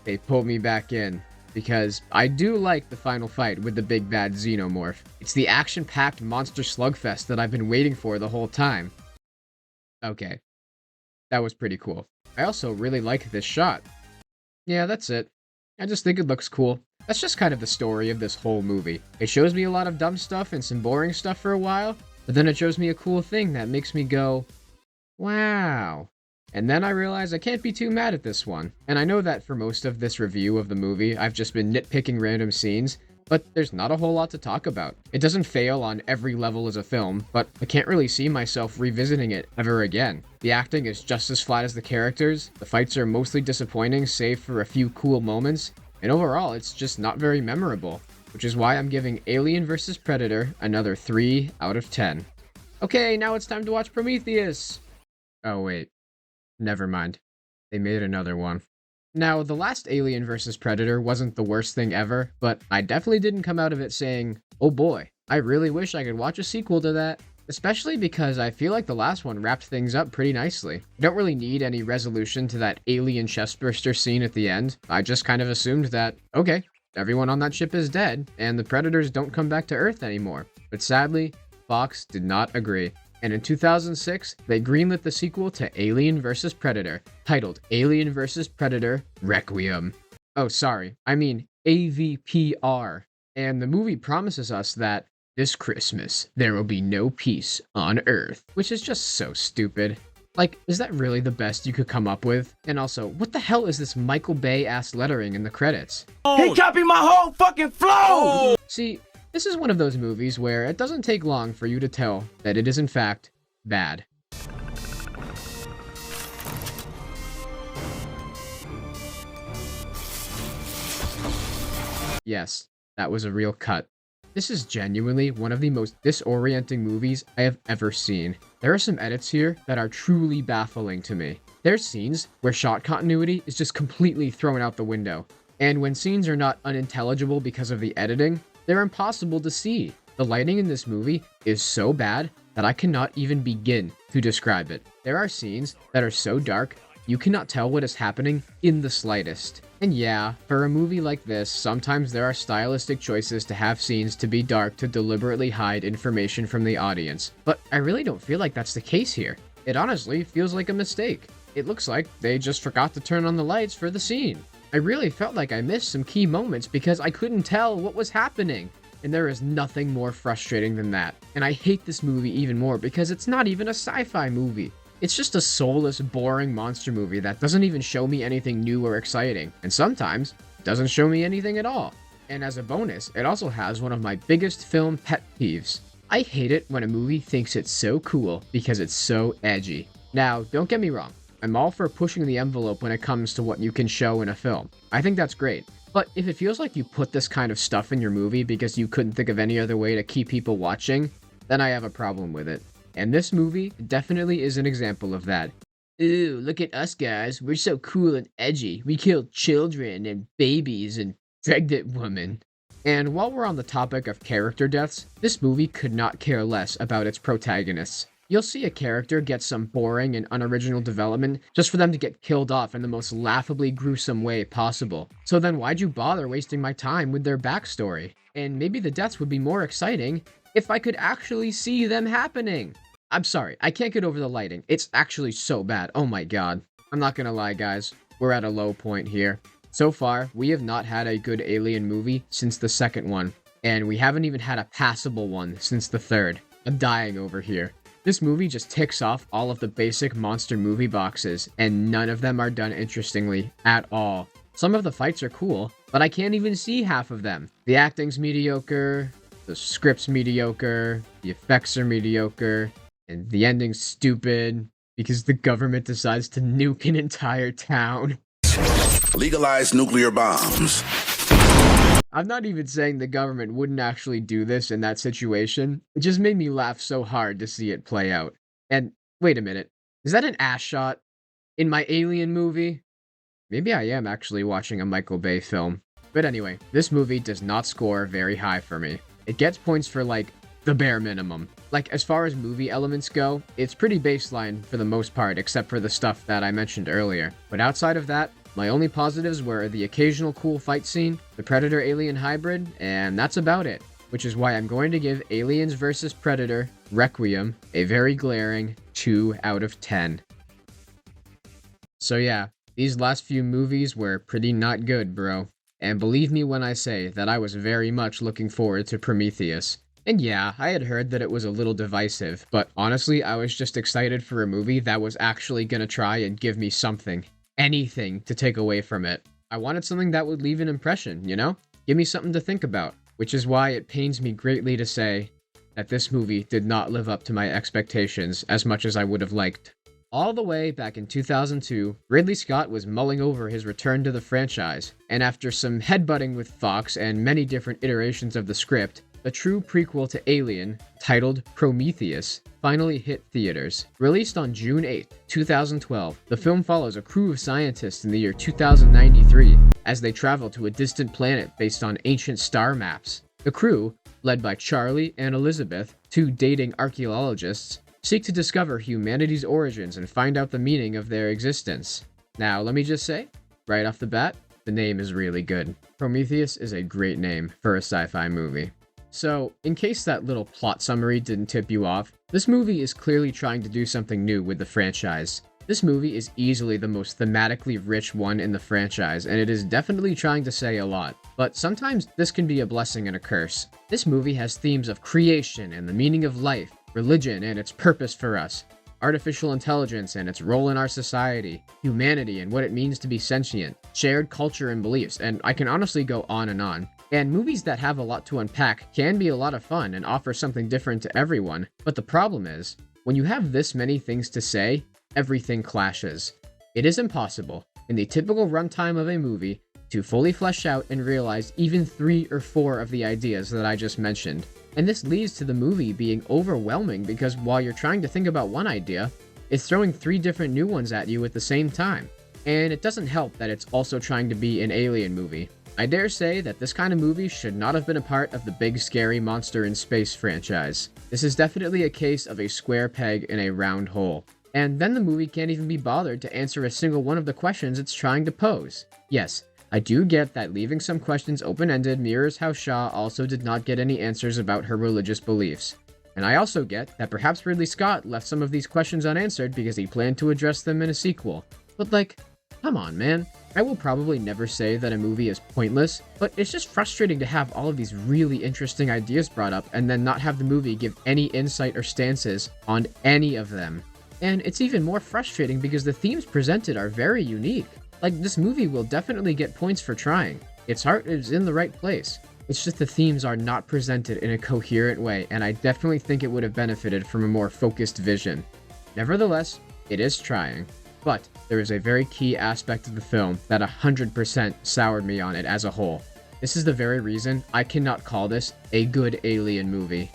they pulled me back in. Because I do like the final fight with the big bad xenomorph. It's the action-packed monster slugfest that I've been waiting for the whole time. Okay, that was pretty cool. I also really like this shot. Yeah, that's it. I just think it looks cool. That's just kind of the story of this whole movie. It shows me a lot of dumb stuff and some boring stuff for a while, but then it shows me a cool thing that makes me go, wow. And then I realize I can't be too mad at this one. And I know that for most of this review of the movie, I've just been nitpicking random scenes, but there's not a whole lot to talk about. It doesn't fail on every level as a film, but I can't really see myself revisiting it ever again. The acting is just as flat as the characters, the fights are mostly disappointing save for a few cool moments, and overall it's just not very memorable, which is why I'm giving Alien vs. Predator another 3 out of 10. Okay, now it's time to watch Prometheus! Oh wait. Never mind. They made another one. Now, the last Alien vs. Predator wasn't the worst thing ever, but I definitely didn't come out of it saying, oh boy, I really wish I could watch a sequel to that. Especially because I feel like the last one wrapped things up pretty nicely. I don't really need any resolution to that alien chestburster scene at the end. I just kind of assumed that, okay, everyone on that ship is dead, and the Predators don't come back to Earth anymore. But sadly, Fox did not agree. And in 2006, they greenlit the sequel to Alien vs. Predator, titled Alien vs. Predator Requiem. Oh, sorry, I mean AVPR. And the movie promises us that this Christmas, there will be no peace on Earth, which is just so stupid. Like, is that really the best you could come up with? And also, what the hell is this Michael Bay-ass lettering in the credits? He copied my whole fucking flow! See, this is one of those movies where it doesn't take long for you to tell that it is in fact bad. Yes, that was a real cut. This is genuinely one of the most disorienting movies I have ever seen. There are some edits here that are truly baffling to me. There's scenes where shot continuity is just completely thrown out the window. And when scenes are not unintelligible because of the editing, they're impossible to see. The lighting in this movie is so bad that I cannot even begin to describe it. There are scenes that are so dark, you cannot tell what is happening in the slightest. And yeah, for a movie like this, sometimes there are stylistic choices to have scenes to be dark to deliberately hide information from the audience. But I really don't feel like that's the case here. It honestly feels like a mistake. It looks like they just forgot to turn on the lights for the scene. I really felt like I missed some key moments because I couldn't tell what was happening. And there is nothing more frustrating than that. And I hate this movie even more because it's not even a sci-fi movie. It's just a soulless, boring monster movie that doesn't even show me anything new or exciting. And sometimes, doesn't show me anything at all. And as a bonus, it also has one of my biggest film pet peeves. I hate it when a movie thinks it's so cool because it's so edgy. Now, don't get me wrong. I'm all for pushing the envelope when it comes to what you can show in a film. I think that's great. But if it feels like you put this kind of stuff in your movie because you couldn't think of any other way to keep people watching, then I have a problem with it. And this movie definitely is an example of that. Ooh, look at us guys, we're so cool and edgy. We kill children and babies and pregnant women. And while we're on the topic of character deaths, this movie could not care less about its protagonists. You'll see a character get some boring and unoriginal development just for them to get killed off in the most laughably gruesome way possible. So then why'd you bother wasting my time with their backstory? And maybe the deaths would be more exciting if I could actually see them happening. I'm sorry, I can't get over the lighting. It's actually so bad. Oh my god. I'm not gonna lie, guys. We're at a low point here. So far, we have not had a good Alien movie since the second one, and we haven't even had a passable one since the third. I'm dying over here. This movie just ticks off all of the basic monster movie boxes, and none of them are done interestingly at all. Some of the fights are cool, but I can't even see half of them. The acting's mediocre, the script's mediocre, the effects are mediocre, and the ending's stupid because the government decides to nuke an entire town. Legalize nuclear bombs. I'm not even saying the government wouldn't actually do this in that situation. It just made me laugh so hard to see it play out. And wait a minute, is that an ass shot in my Alien movie? Maybe I am actually watching a Michael Bay film. But anyway, this movie does not score very high for me. It gets points for like the bare minimum. Like as far as movie elements go, it's pretty baseline for the most part except for the stuff that I mentioned earlier. But outside of that, my only positives were the occasional cool fight scene, the Predator-Alien hybrid, and that's about it. Which is why I'm going to give Aliens vs. Predator Requiem a very glaring 2 out of 10. So yeah, these last few movies were pretty not good, bro. And believe me when I say that I was very much looking forward to Prometheus. And yeah, I had heard that it was a little divisive, but honestly, I was just excited for a movie that was actually gonna try and give me something. Anything to take away from it. I wanted something that would leave an impression, you know? Give me something to think about. Which is why it pains me greatly to say that this movie did not live up to my expectations as much as I would have liked. All the way back in 2002, Ridley Scott was mulling over his return to the franchise, and after some headbutting with Fox and many different iterations of the script, the true prequel to Alien, titled Prometheus, finally hit theaters. Released on June 8, 2012, the film follows a crew of scientists in the year 2093 as they travel to a distant planet based on ancient star maps. The crew, led by Charlie and Elizabeth, two dating archaeologists, seek to discover humanity's origins and find out the meaning of their existence. Now, let me just say, right off the bat, the name is really good. Prometheus is a great name for a sci-fi movie. So, in case that little plot summary didn't tip you off, this movie is clearly trying to do something new with the franchise. This movie is easily the most thematically rich one in the franchise, and it is definitely trying to say a lot. But sometimes this can be a blessing and a curse. This movie has themes of creation and the meaning of life, religion and its purpose for us, artificial intelligence and its role in our society, humanity and what it means to be sentient, shared culture and beliefs, and I can honestly go on and on. And movies that have a lot to unpack can be a lot of fun and offer something different to everyone, but the problem is, when you have this many things to say, everything clashes. It is impossible, in the typical runtime of a movie, to fully flesh out and realize even 3 or 4 of the ideas that I just mentioned. And this leads to the movie being overwhelming because while you're trying to think about one idea, it's throwing 3 different new ones at you at the same time. And it doesn't help that it's also trying to be an Alien movie. I dare say that this kind of movie should not have been a part of the big scary monster in space franchise. This is definitely a case of a square peg in a round hole. And then the movie can't even be bothered to answer a single one of the questions it's trying to pose. Yes, I do get that leaving some questions open-ended mirrors how Shaw also did not get any answers about her religious beliefs. And I also get that perhaps Ridley Scott left some of these questions unanswered because he planned to address them in a sequel. But like, come on, man. I will probably never say that a movie is pointless, but it's just frustrating to have all of these really interesting ideas brought up and then not have the movie give any insight or stances on any of them. And it's even more frustrating because the themes presented are very unique. Like, this movie will definitely get points for trying. Its heart is in the right place. It's just the themes are not presented in a coherent way, and I definitely think it would have benefited from a more focused vision. Nevertheless, it is trying. But there is a very key aspect of the film that 100% soured me on it as a whole. This is the very reason I cannot call this a good Alien movie.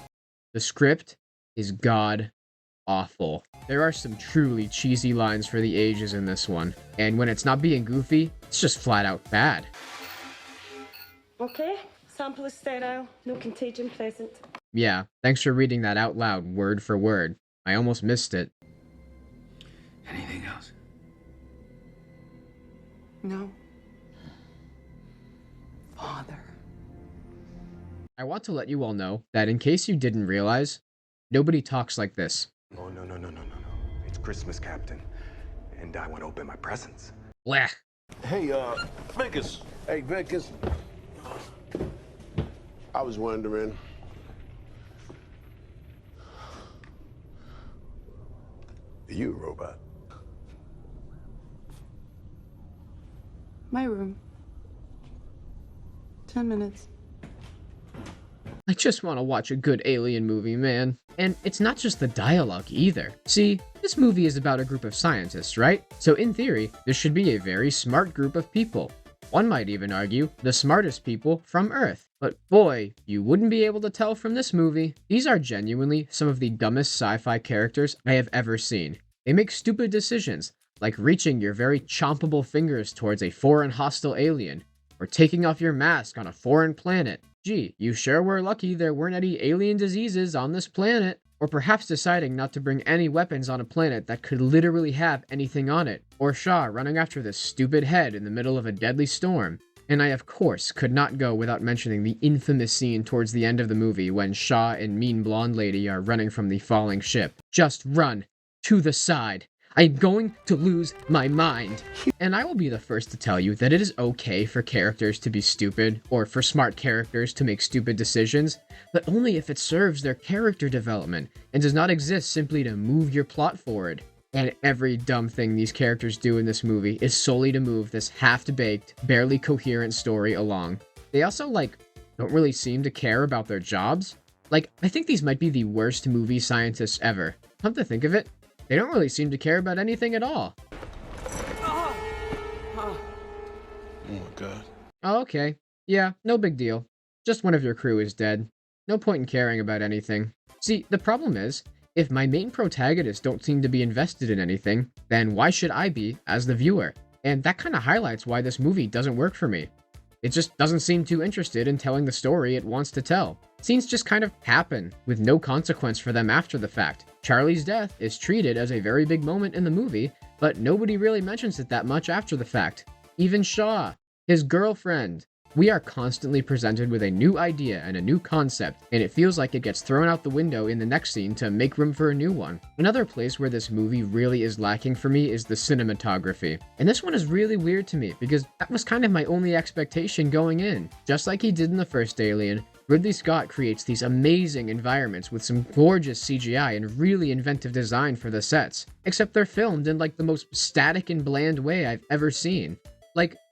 The script is god-awful. There are some truly cheesy lines for the ages in this one, and when it's not being goofy, it's just flat out bad. Okay, sample is sterile, no contagion present. Yeah, thanks for reading that out loud, word for word. I almost missed it. Anything else? No. Father. I want to let you all know that in case you didn't realize, nobody talks like this. Oh, no. It's Christmas, Captain. And I want to open my presents. Blah. Hey, Vickers. Hey, Vickers. I was wondering. Are you a robot? My room. 10 minutes. I just want to watch a good alien movie, man. And it's not just the dialogue either. See, this movie is about a group of scientists, right? So in theory, this should be a very smart group of people. One might even argue, the smartest people from Earth. But boy, you wouldn't be able to tell from this movie. These are genuinely some of the dumbest sci-fi characters I have ever seen. They make stupid decisions, like reaching your very chompable fingers towards a foreign hostile alien, or taking off your mask on a foreign planet. Gee, you sure were lucky there weren't any alien diseases on this planet. Or perhaps deciding not to bring any weapons on a planet that could literally have anything on it. Or Shaw running after this stupid head in the middle of a deadly storm. And I of course could not go without mentioning the infamous scene towards the end of the movie when Shaw and Mean Blonde Lady are running from the falling ship. Just run to the side. I'm going to lose my mind. And I will be the first to tell you that it is okay for characters to be stupid, or for smart characters to make stupid decisions, but only if it serves their character development, and does not exist simply to move your plot forward. And every dumb thing these characters do in this movie is solely to move this half-baked, barely coherent story along. They also, don't really seem to care about their jobs. I think these might be the worst movie scientists ever. Come to think of it, they don't really seem to care about anything at all. Oh my god. Oh, okay. Yeah, no big deal. Just one of your crew is dead. No point in caring about anything. See, the problem is, if my main protagonists don't seem to be invested in anything, then why should I be as the viewer? And that kind of highlights why this movie doesn't work for me. It just doesn't seem too interested in telling the story it wants to tell. Scenes just kind of happen, with no consequence for them after the fact. Charlie's death is treated as a very big moment in the movie, but nobody really mentions it that much after the fact. Even Shaw, his girlfriend. We are constantly presented with a new idea and a new concept, and it feels like it gets thrown out the window in the next scene to make room for a new one. Another place where this movie really is lacking for me is the cinematography. And this one is really weird to me, because that was kind of my only expectation going in. Just like he did in the first Alien, Ridley Scott creates these amazing environments with some gorgeous CGI and really inventive design for the sets, except they're filmed in the most static and bland way I've ever seen.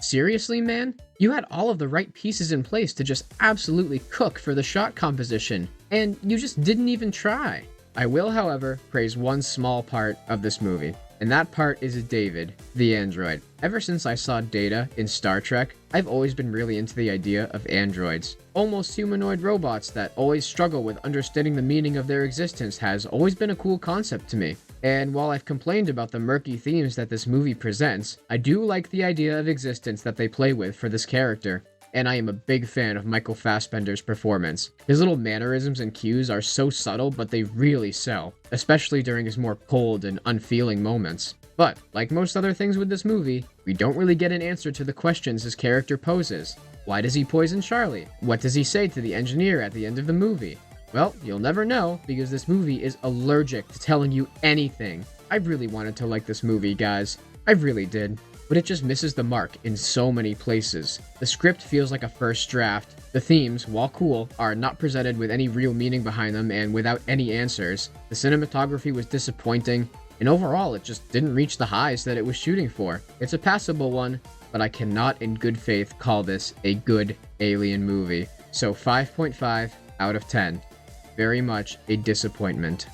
Seriously, man? You had all of the right pieces in place to just absolutely cook for the shot composition, and you just didn't even try. I will, however, praise one small part of this movie, and that part is David, the android. Ever since I saw Data in Star Trek, I've always been really into the idea of androids. Almost humanoid robots that always struggle with understanding the meaning of their existence has always been a cool concept to me. And while I've complained about the murky themes that this movie presents, I do like the idea of existence that they play with for this character. And I am a big fan of Michael Fassbender's performance. His little mannerisms and cues are so subtle, but they really sell, especially during his more cold and unfeeling moments. But, like most other things with this movie, we don't really get an answer to the questions his character poses. Why does he poison Charlie? What does he say to the engineer at the end of the movie? Well, you'll never know, because this movie is allergic to telling you anything. I really wanted to like this movie, guys. I really did. But it just misses the mark in so many places. The script feels like a first draft. The themes, while cool, are not presented with any real meaning behind them and without any answers. The cinematography was disappointing, and overall it just didn't reach the highs that it was shooting for. It's a passable one, but I cannot in good faith call this a good Alien movie. So 5.5 out of 10. Very much a disappointment.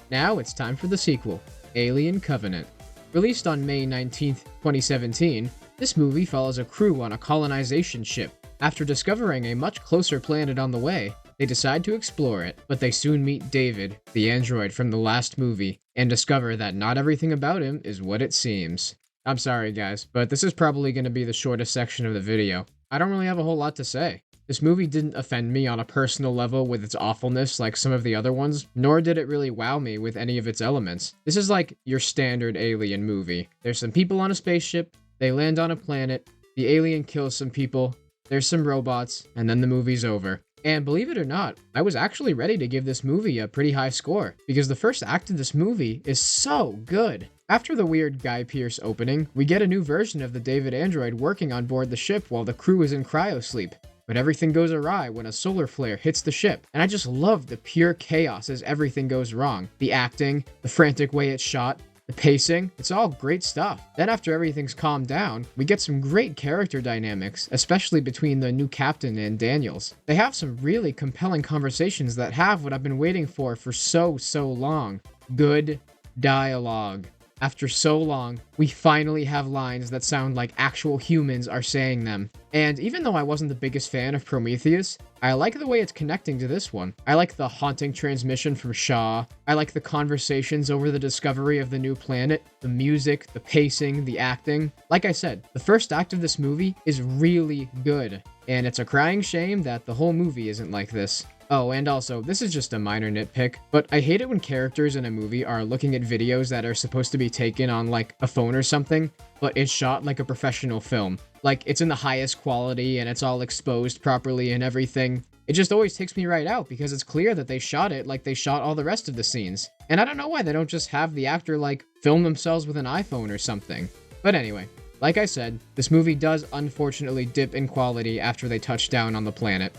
Now it's time for the sequel, Alien Covenant. Released on May 19th, 2017, this movie follows a crew on a colonization ship. After discovering a much closer planet on the way, they decide to explore it, but they soon meet David, the android from the last movie, and discover that not everything about him is what it seems. I'm sorry guys, but this is probably going to be the shortest section of the video. I don't really have a whole lot to say. this movie didn't offend me on a personal level with its awfulness like some of the other ones, nor did it really wow me with any of its elements. This is like your standard alien movie. There's some people on a spaceship, they land on a planet, the alien kills some people, there's some robots, and then the movie's over. And believe it or not, I was actually ready to give this movie a pretty high score, because the first act of this movie is so good. After the weird Guy Pearce opening, we get a new version of the David android working on board the ship while the crew is in cryosleep. But everything goes awry when a solar flare hits the ship, and I just love the pure chaos as everything goes wrong. The acting, the frantic way it's shot, the pacing, it's all great stuff. Then after everything's calmed down, we get some great character dynamics, especially between the new captain and Daniels. They have some really compelling conversations that have what I've been waiting for so long. Good dialogue. After so long, we finally have lines that sound like actual humans are saying them. And even though I wasn't the biggest fan of Prometheus, I like the way it's connecting to this one. I like the haunting transmission from Shaw. I like the conversations over the discovery of the new planet, the music, the pacing, the acting. Like I said, the first act of this movie is really good. And it's a crying shame that the whole movie isn't like this. Oh, and also, this is just a minor nitpick, but I hate it when characters in a movie are looking at videos that are supposed to be taken on, like, a phone or something, but it's shot like a professional film. Like, it's in the highest quality, and it's all exposed properly and everything. It just always takes me right out, because it's clear that they shot it like they shot all the rest of the scenes. And I don't know why they don't just have the actor, like, film themselves with an iPhone or something. But anyway, like I said, this movie does unfortunately dip in quality after they touch down on the planet.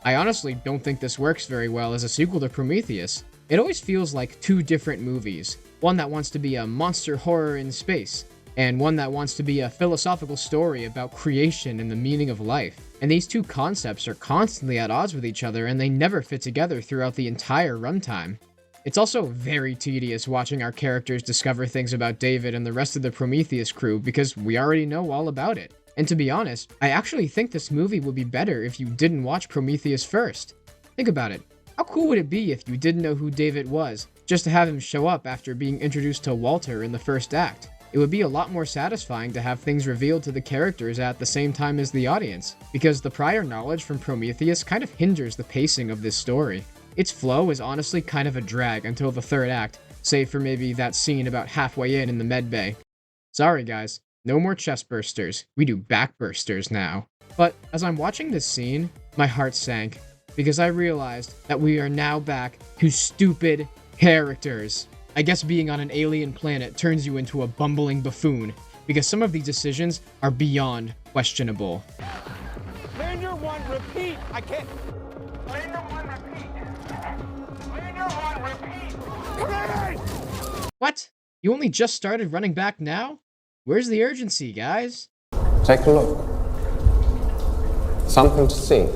I honestly don't think this works very well as a sequel to Prometheus. It always feels like two different movies. One that wants to be a monster horror in space, and one that wants to be a philosophical story about creation and the meaning of life. And these two concepts are constantly at odds with each other, and they never fit together throughout the entire runtime. It's also very tedious watching our characters discover things about David and the rest of the Prometheus crew because we already know all about it. And to be honest, I actually think this movie would be better if you didn't watch Prometheus first. Think about it. How cool would it be if you didn't know who David was, just to have him show up after being introduced to Walter in the first act? It would be a lot more satisfying to have things revealed to the characters at the same time as the audience, because the prior knowledge from Prometheus kind of hinders the pacing of this story. Its flow is honestly kind of a drag until the third act, save for maybe that scene about halfway in the medbay. Sorry guys. No more chest bursters, we do back bursters now. But as I'm watching this scene, my heart sank, because I realized that we are now back to stupid characters. I guess being on an alien planet turns you into a bumbling buffoon, because some of these decisions are beyond questionable. Lander 1, repeat! I can't... Lander 1, repeat. Lander 1, repeat. What? You only just started running back now? Where's the urgency, guys? Take a look. Something to see.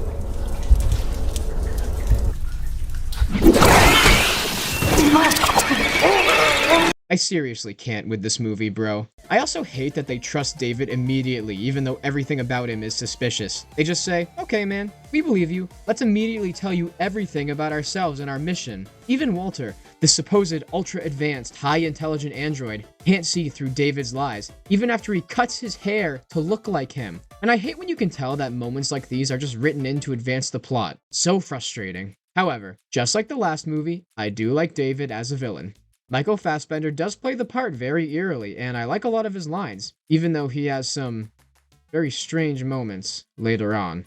I seriously can't with this movie, bro. I also hate that they trust David immediately, even though everything about him is suspicious. They just say, okay man, we believe you. Let's immediately tell you everything about ourselves and our mission. Even Walter, the supposed ultra-advanced, high-intelligent android, can't see through David's lies, even after he cuts his hair to look like him. And I hate when you can tell that moments like these are just written in to advance the plot. So frustrating. However, just like the last movie, I do like David as a villain. Michael Fassbender does play the part very eerily, and I like a lot of his lines, even though he has some very strange moments later on.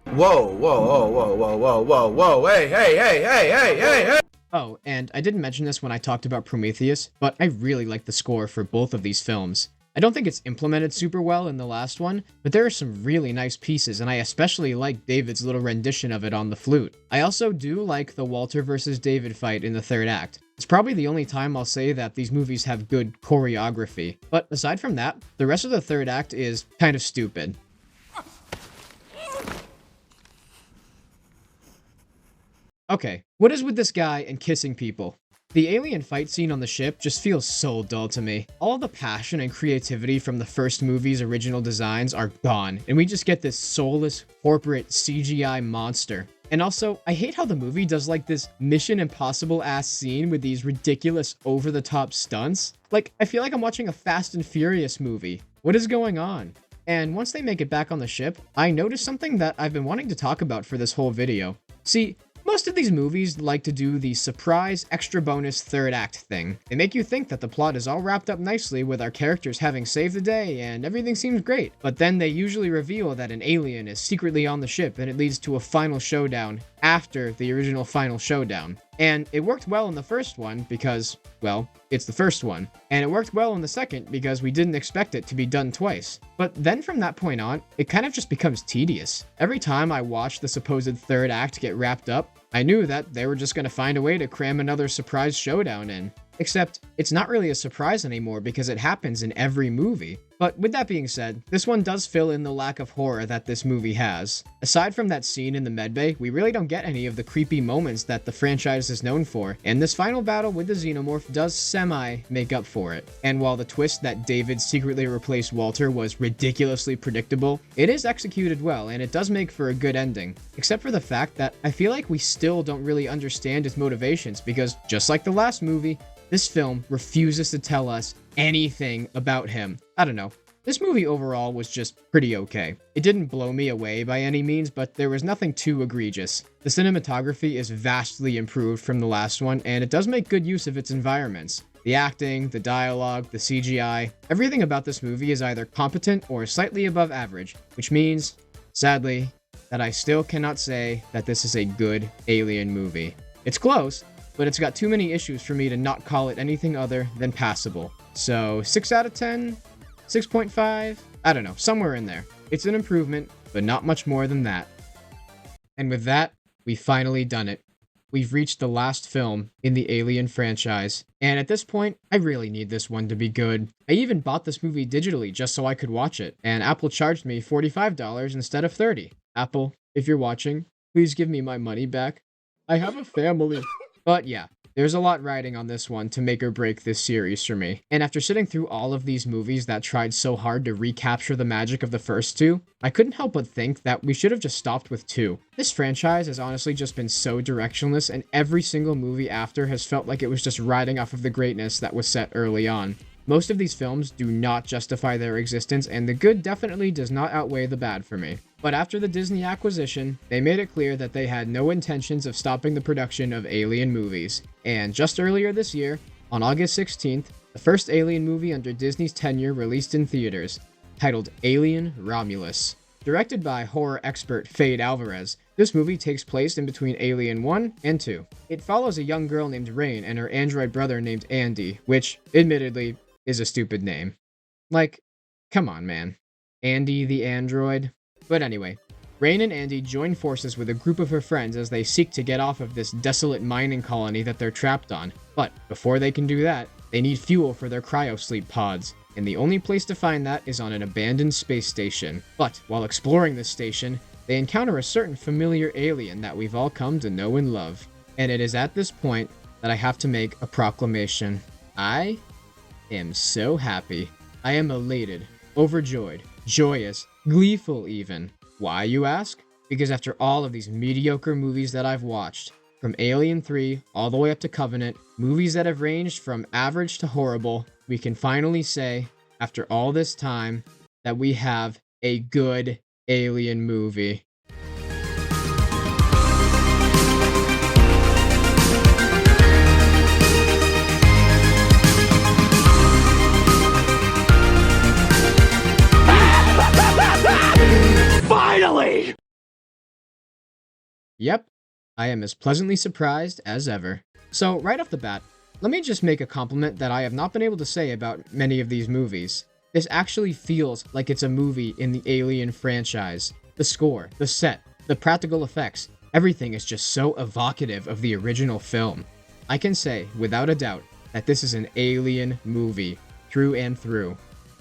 Whoa, whoa, whoa, whoa, whoa, whoa, whoa, whoa, hey. Oh, and I didn't mention this when I talked about Prometheus, but I really like the score for both of these films. I don't think it's implemented super well in the last one, but there are some really nice pieces, and I especially like David's little rendition of it on the flute. I also do like the Walter versus David fight in the third act. It's probably the only time I'll say that these movies have good choreography. But aside from that, the rest of the third act is kind of stupid. Okay, what is with this guy and kissing people? The alien fight scene on the ship just feels so dull to me. All the passion and creativity from the first movie's original designs are gone, and we just get this soulless, corporate CGI monster. And also, I hate how the movie does like this Mission Impossible ass scene with these ridiculous over the top stunts. Like, I feel like I'm watching a Fast and Furious movie. What is going on? And once they make it back on the ship, I noticed something that I've been wanting to talk about for this whole video. See, most of these movies like to do the surprise extra bonus third act thing. They make you think that the plot is all wrapped up nicely with our characters having saved the day and everything seems great. But then they usually reveal that an alien is secretly on the ship and it leads to a final showdown after the original final showdown. And it worked well in the first one because, well, it's the first one. And it worked well in the second because we didn't expect it to be done twice. But then from that point on, it kind of just becomes tedious. Every time I watched the supposed third act get wrapped up, I knew that they were just going to find a way to cram another surprise showdown in. Except, it's not really a surprise anymore because it happens in every movie. But with that being said, this one does fill in the lack of horror that this movie has. Aside from that scene in the medbay, we really don't get any of the creepy moments that the franchise is known for, and this final battle with the Xenomorph does semi-make up for it. And while the twist that David secretly replaced Walter was ridiculously predictable, it is executed well, and it does make for a good ending. Except for the fact that I feel like we still don't really understand his motivations, because just like the last movie, this film refuses to tell us anything about him. I don't know. This movie overall was just pretty okay. It didn't blow me away by any means, but there was nothing too egregious. The cinematography is vastly improved from the last one, and it does make good use of its environments. The acting, the dialogue, the CGI, everything about this movie is either competent or slightly above average, which means, sadly, that I still cannot say that this is a good Alien movie. It's close, but it's got too many issues for me to not call it anything other than passable. So 6 out of 10? 6.5? I don't know, somewhere in there. It's an improvement, but not much more than that. And with that, we've finally done it. We've reached the last film in the Alien franchise, and at this point, I really need this one to be good. I even bought this movie digitally just so I could watch it, and Apple charged me $45 instead of $30. Apple, if you're watching, please give me my money back. I have a family. But yeah, there's a lot riding on this one to make or break this series for me. And after sitting through all of these movies that tried so hard to recapture the magic of the first two, I couldn't help but think that we should have just stopped with 2. This franchise has honestly just been so directionless, and every single movie after has felt like it was just riding off of the greatness that was set early on. Most of these films do not justify their existence, and the good definitely does not outweigh the bad for me. But after the Disney acquisition, they made it clear that they had no intentions of stopping the production of Alien movies. And just earlier this year, on August 16th, the first Alien movie under Disney's tenure released in theaters, titled Alien Romulus. Directed by horror expert Fade Alvarez, this movie takes place in between Alien 1 and 2. It follows a young girl named Rain and her android brother named Andy, which, admittedly, is a stupid name. Like, come on, man. Andy the android? But anyway, Rain and Andy join forces with a group of her friends as they seek to get off of this desolate mining colony that they're trapped on. But before they can do that, they need fuel for their cryosleep pods, and the only place to find that is on an abandoned space station. But while exploring this station, they encounter a certain familiar alien that we've all come to know and love. And it is at this point that I have to make a proclamation. I am so happy. I am elated, overjoyed, joyous, gleeful even. Why, you ask? Because after all of these mediocre movies that I've watched, from Alien 3 all the way up to Covenant, movies that have ranged from average to horrible, we can finally say, after all this time, that we have a good Alien movie. Finally! Yep, I am as pleasantly surprised as ever. So, right off the bat, let me just make a compliment that I have not been able to say about many of these movies. This actually feels like it's a movie in the Alien franchise. The score, the set, the practical effects, everything is just so evocative of the original film. I can say, without a doubt, that this is an Alien movie, through and through.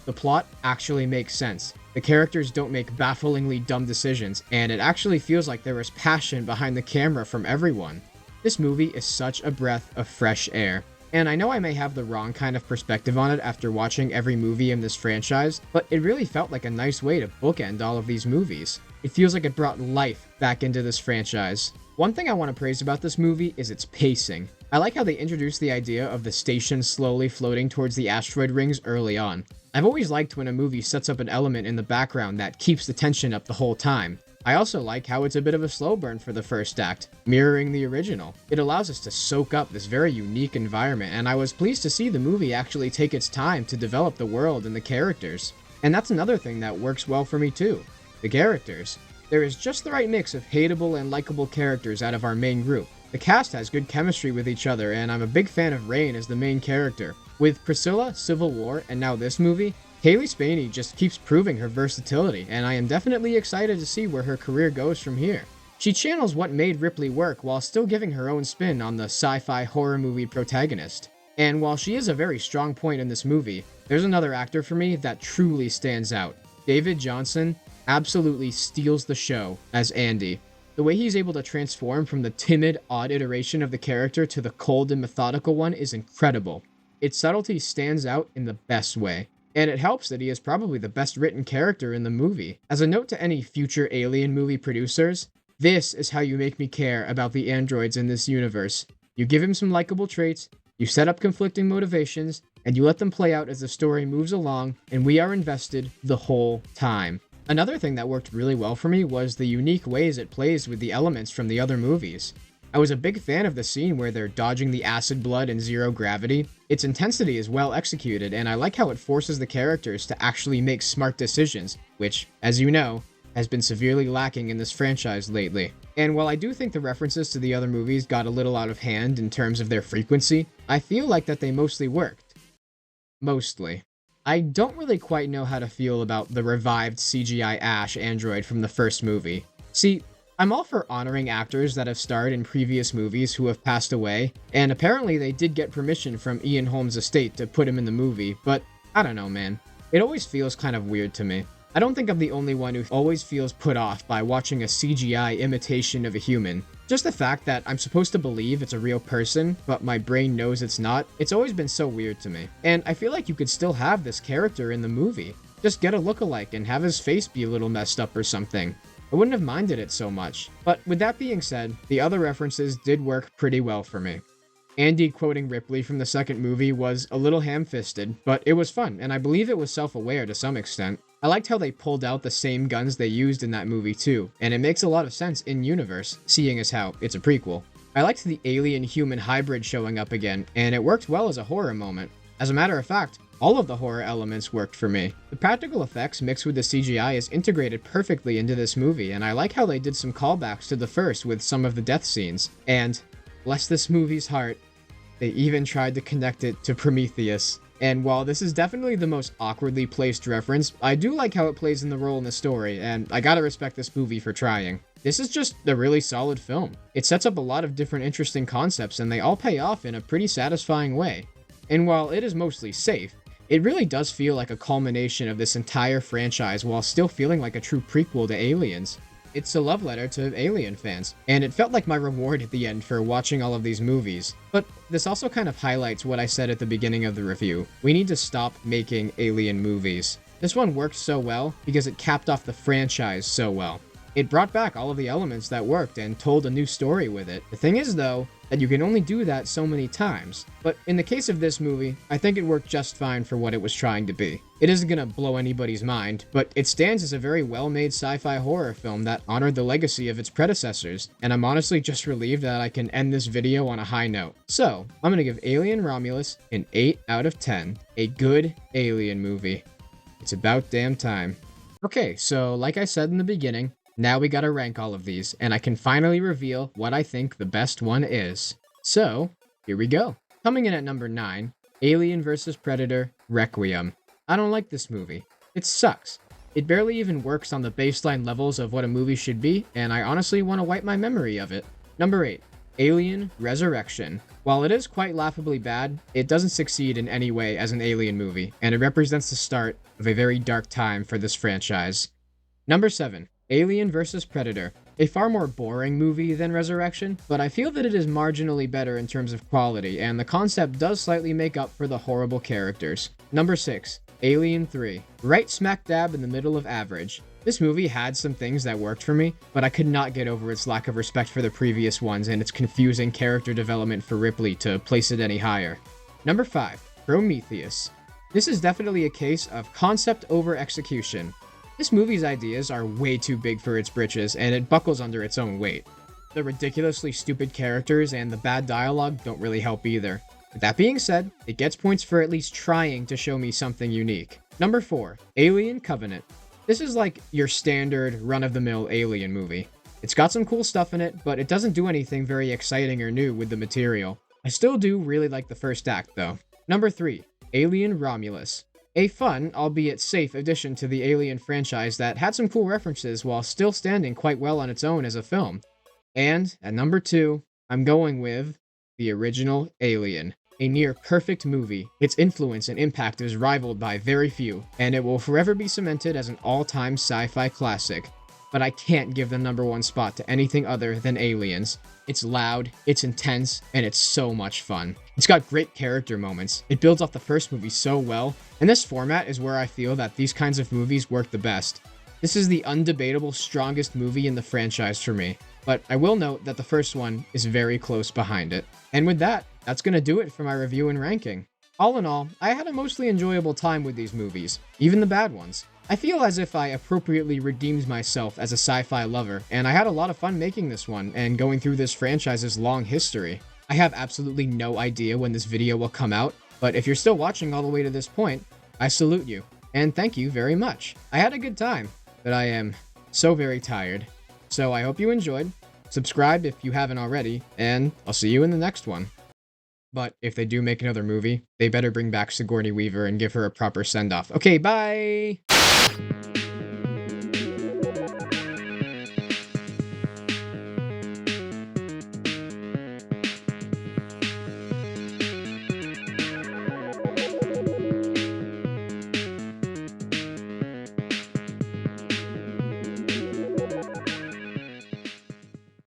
The plot actually makes sense. The characters don't make bafflingly dumb decisions, and it actually feels like there is passion behind the camera from everyone. This movie is such a breath of fresh air. And I know I may have the wrong kind of perspective on it after watching every movie in this franchise, but it really felt like a nice way to bookend all of these movies. It feels like it brought life back into this franchise. One thing I want to praise about this movie is its pacing. I like how they introduced the idea of the station slowly floating towards the asteroid rings early on. I've always liked when a movie sets up an element in the background that keeps the tension up the whole time. I also like how it's a bit of a slow burn for the first act, mirroring the original. It allows us to soak up this very unique environment, and I was pleased to see the movie actually take its time to develop the world and the characters. And that's another thing that works well for me too. The characters. There is just the right mix of hateable and likable characters out of our main group. The cast has good chemistry with each other, and I'm a big fan of Rain as the main character. With Priscilla, Civil War, and now this movie, Haley Spaney just keeps proving her versatility, and I am definitely excited to see where her career goes from here. She channels what made Ripley work while still giving her own spin on the sci-fi horror movie protagonist. And while she is a very strong point in this movie, there's another actor for me that truly stands out. David Johnson absolutely steals the show as Andy. The way he's able to transform from the timid, odd iteration of the character to the cold and methodical one is incredible. Its subtlety stands out in the best way. And it helps that he is probably the best written character in the movie. As a note to any future Alien movie producers, this is how you make me care about the androids in this universe. You give him some likable traits, you set up conflicting motivations, and you let them play out as the story moves along, and we are invested the whole time. Another thing that worked really well for me was the unique ways it plays with the elements from the other movies. I was a big fan of the scene where they're dodging the acid blood in zero gravity. Its intensity is well executed, and I like how it forces the characters to actually make smart decisions, which, as you know, has been severely lacking in this franchise lately. And while I do think the references to the other movies got a little out of hand in terms of their frequency, I feel like that they mostly worked. Mostly. I don't really quite know how to feel about the revived CGI Ash android from the first movie. See, I'm all for honoring actors that have starred in previous movies who have passed away, and apparently they did get permission from Ian Holmes' estate to put him in the movie, but I don't know, man. It always feels kind of weird to me. I don't think I'm the only one who always feels put off by watching a CGI imitation of a human. Just the fact that I'm supposed to believe it's a real person, but my brain knows it's not, it's always been so weird to me. And I feel like you could still have this character in the movie. Just get a lookalike and have his face be a little messed up or something. I wouldn't have minded it so much. But with that being said, the other references did work pretty well for me. Andy quoting Ripley from the second movie was a little ham-fisted, but it was fun, and I believe it was self-aware to some extent. I liked how they pulled out the same guns they used in that movie too, and it makes a lot of sense in universe, seeing as how it's a prequel. I liked the alien-human hybrid showing up again, and it worked well as a horror moment. As a matter of fact, all of the horror elements worked for me. The practical effects mixed with the CGI is integrated perfectly into this movie, and I like how they did some callbacks to the first with some of the death scenes. And, bless this movie's heart, they even tried to connect it to Prometheus. And while this is definitely the most awkwardly placed reference, I do like how it plays in the role in the story, and I gotta respect this movie for trying. This is just a really solid film. It sets up a lot of different interesting concepts, and they all pay off in a pretty satisfying way. And while it is mostly safe, it really does feel like a culmination of this entire franchise while still feeling like a true prequel to Aliens. It's a love letter to Alien fans, and it felt like my reward at the end for watching all of these movies. But this also kind of highlights what I said at the beginning of the review. We need to stop making Alien movies. This one worked so well because it capped off the franchise so well. It brought back all of the elements that worked and told a new story with it. The thing is, though, that you can only do that so many times. But in the case of this movie, I think it worked just fine for what it was trying to be. It isn't gonna blow anybody's mind, but it stands as a very well-made sci-fi horror film that honored the legacy of its predecessors, and I'm honestly just relieved that I can end this video on a high note. So, I'm gonna give Alien Romulus an 8 out of 10, a good Alien movie. It's about damn time. Okay, so like I said in the beginning, now we gotta rank all of these, and I can finally reveal what I think the best one is. So, here we go. Coming in at number 9, Alien vs. Predator Requiem. I don't like this movie. It sucks. It barely even works on the baseline levels of what a movie should be, and I honestly want to wipe my memory of it. Number 8, Alien Resurrection. While it is quite laughably bad, it doesn't succeed in any way as an Alien movie, and it represents the start of a very dark time for this franchise. Number 7, Alien vs. Predator. A far more boring movie than Resurrection, but I feel that it is marginally better in terms of quality, and the concept does slightly make up for the horrible characters. Number 6, Alien 3. Right smack dab in the middle of average. This movie had some things that worked for me, but I could not get over its lack of respect for the previous ones and its confusing character development for Ripley to place it any higher. Number 5. Prometheus. This is definitely a case of concept over execution. This movie's ideas are way too big for its britches, and it buckles under its own weight. The ridiculously stupid characters and the bad dialogue don't really help either. With that being said, it gets points for at least trying to show me something unique. Number 4. Alien Covenant. This is like your standard run-of-the-mill Alien movie. It's got some cool stuff in it, but it doesn't do anything very exciting or new with the material. I still do really like the first act, though. Number 3. Alien Romulus. A fun, albeit safe addition to the Alien franchise that had some cool references while still standing quite well on its own as a film. And, at number 2, I'm going with the original Alien. A near-perfect movie. Its influence and impact is rivaled by very few, and it will forever be cemented as an all-time sci-fi classic. But I can't give the number 1 spot to anything other than Aliens. It's loud, it's intense, and it's so much fun. It's got great character moments, it builds off the first movie so well, and this format is where I feel that these kinds of movies work the best. This is the undebatable strongest movie in the franchise for me, but I will note that the first one is very close behind it. And with that, that's gonna do it for my review and ranking. All in all, I had a mostly enjoyable time with these movies, even the bad ones. I feel as if I appropriately redeemed myself as a sci-fi lover, and I had a lot of fun making this one and going through this franchise's long history. I have absolutely no idea when this video will come out, but if you're still watching all the way to this point, I salute you, and thank you very much. I had a good time, but I am so very tired. So I hope you enjoyed. Subscribe if you haven't already, and I'll see you in the next one. But if they do make another movie, they better bring back Sigourney Weaver and give her a proper send-off. Okay, bye!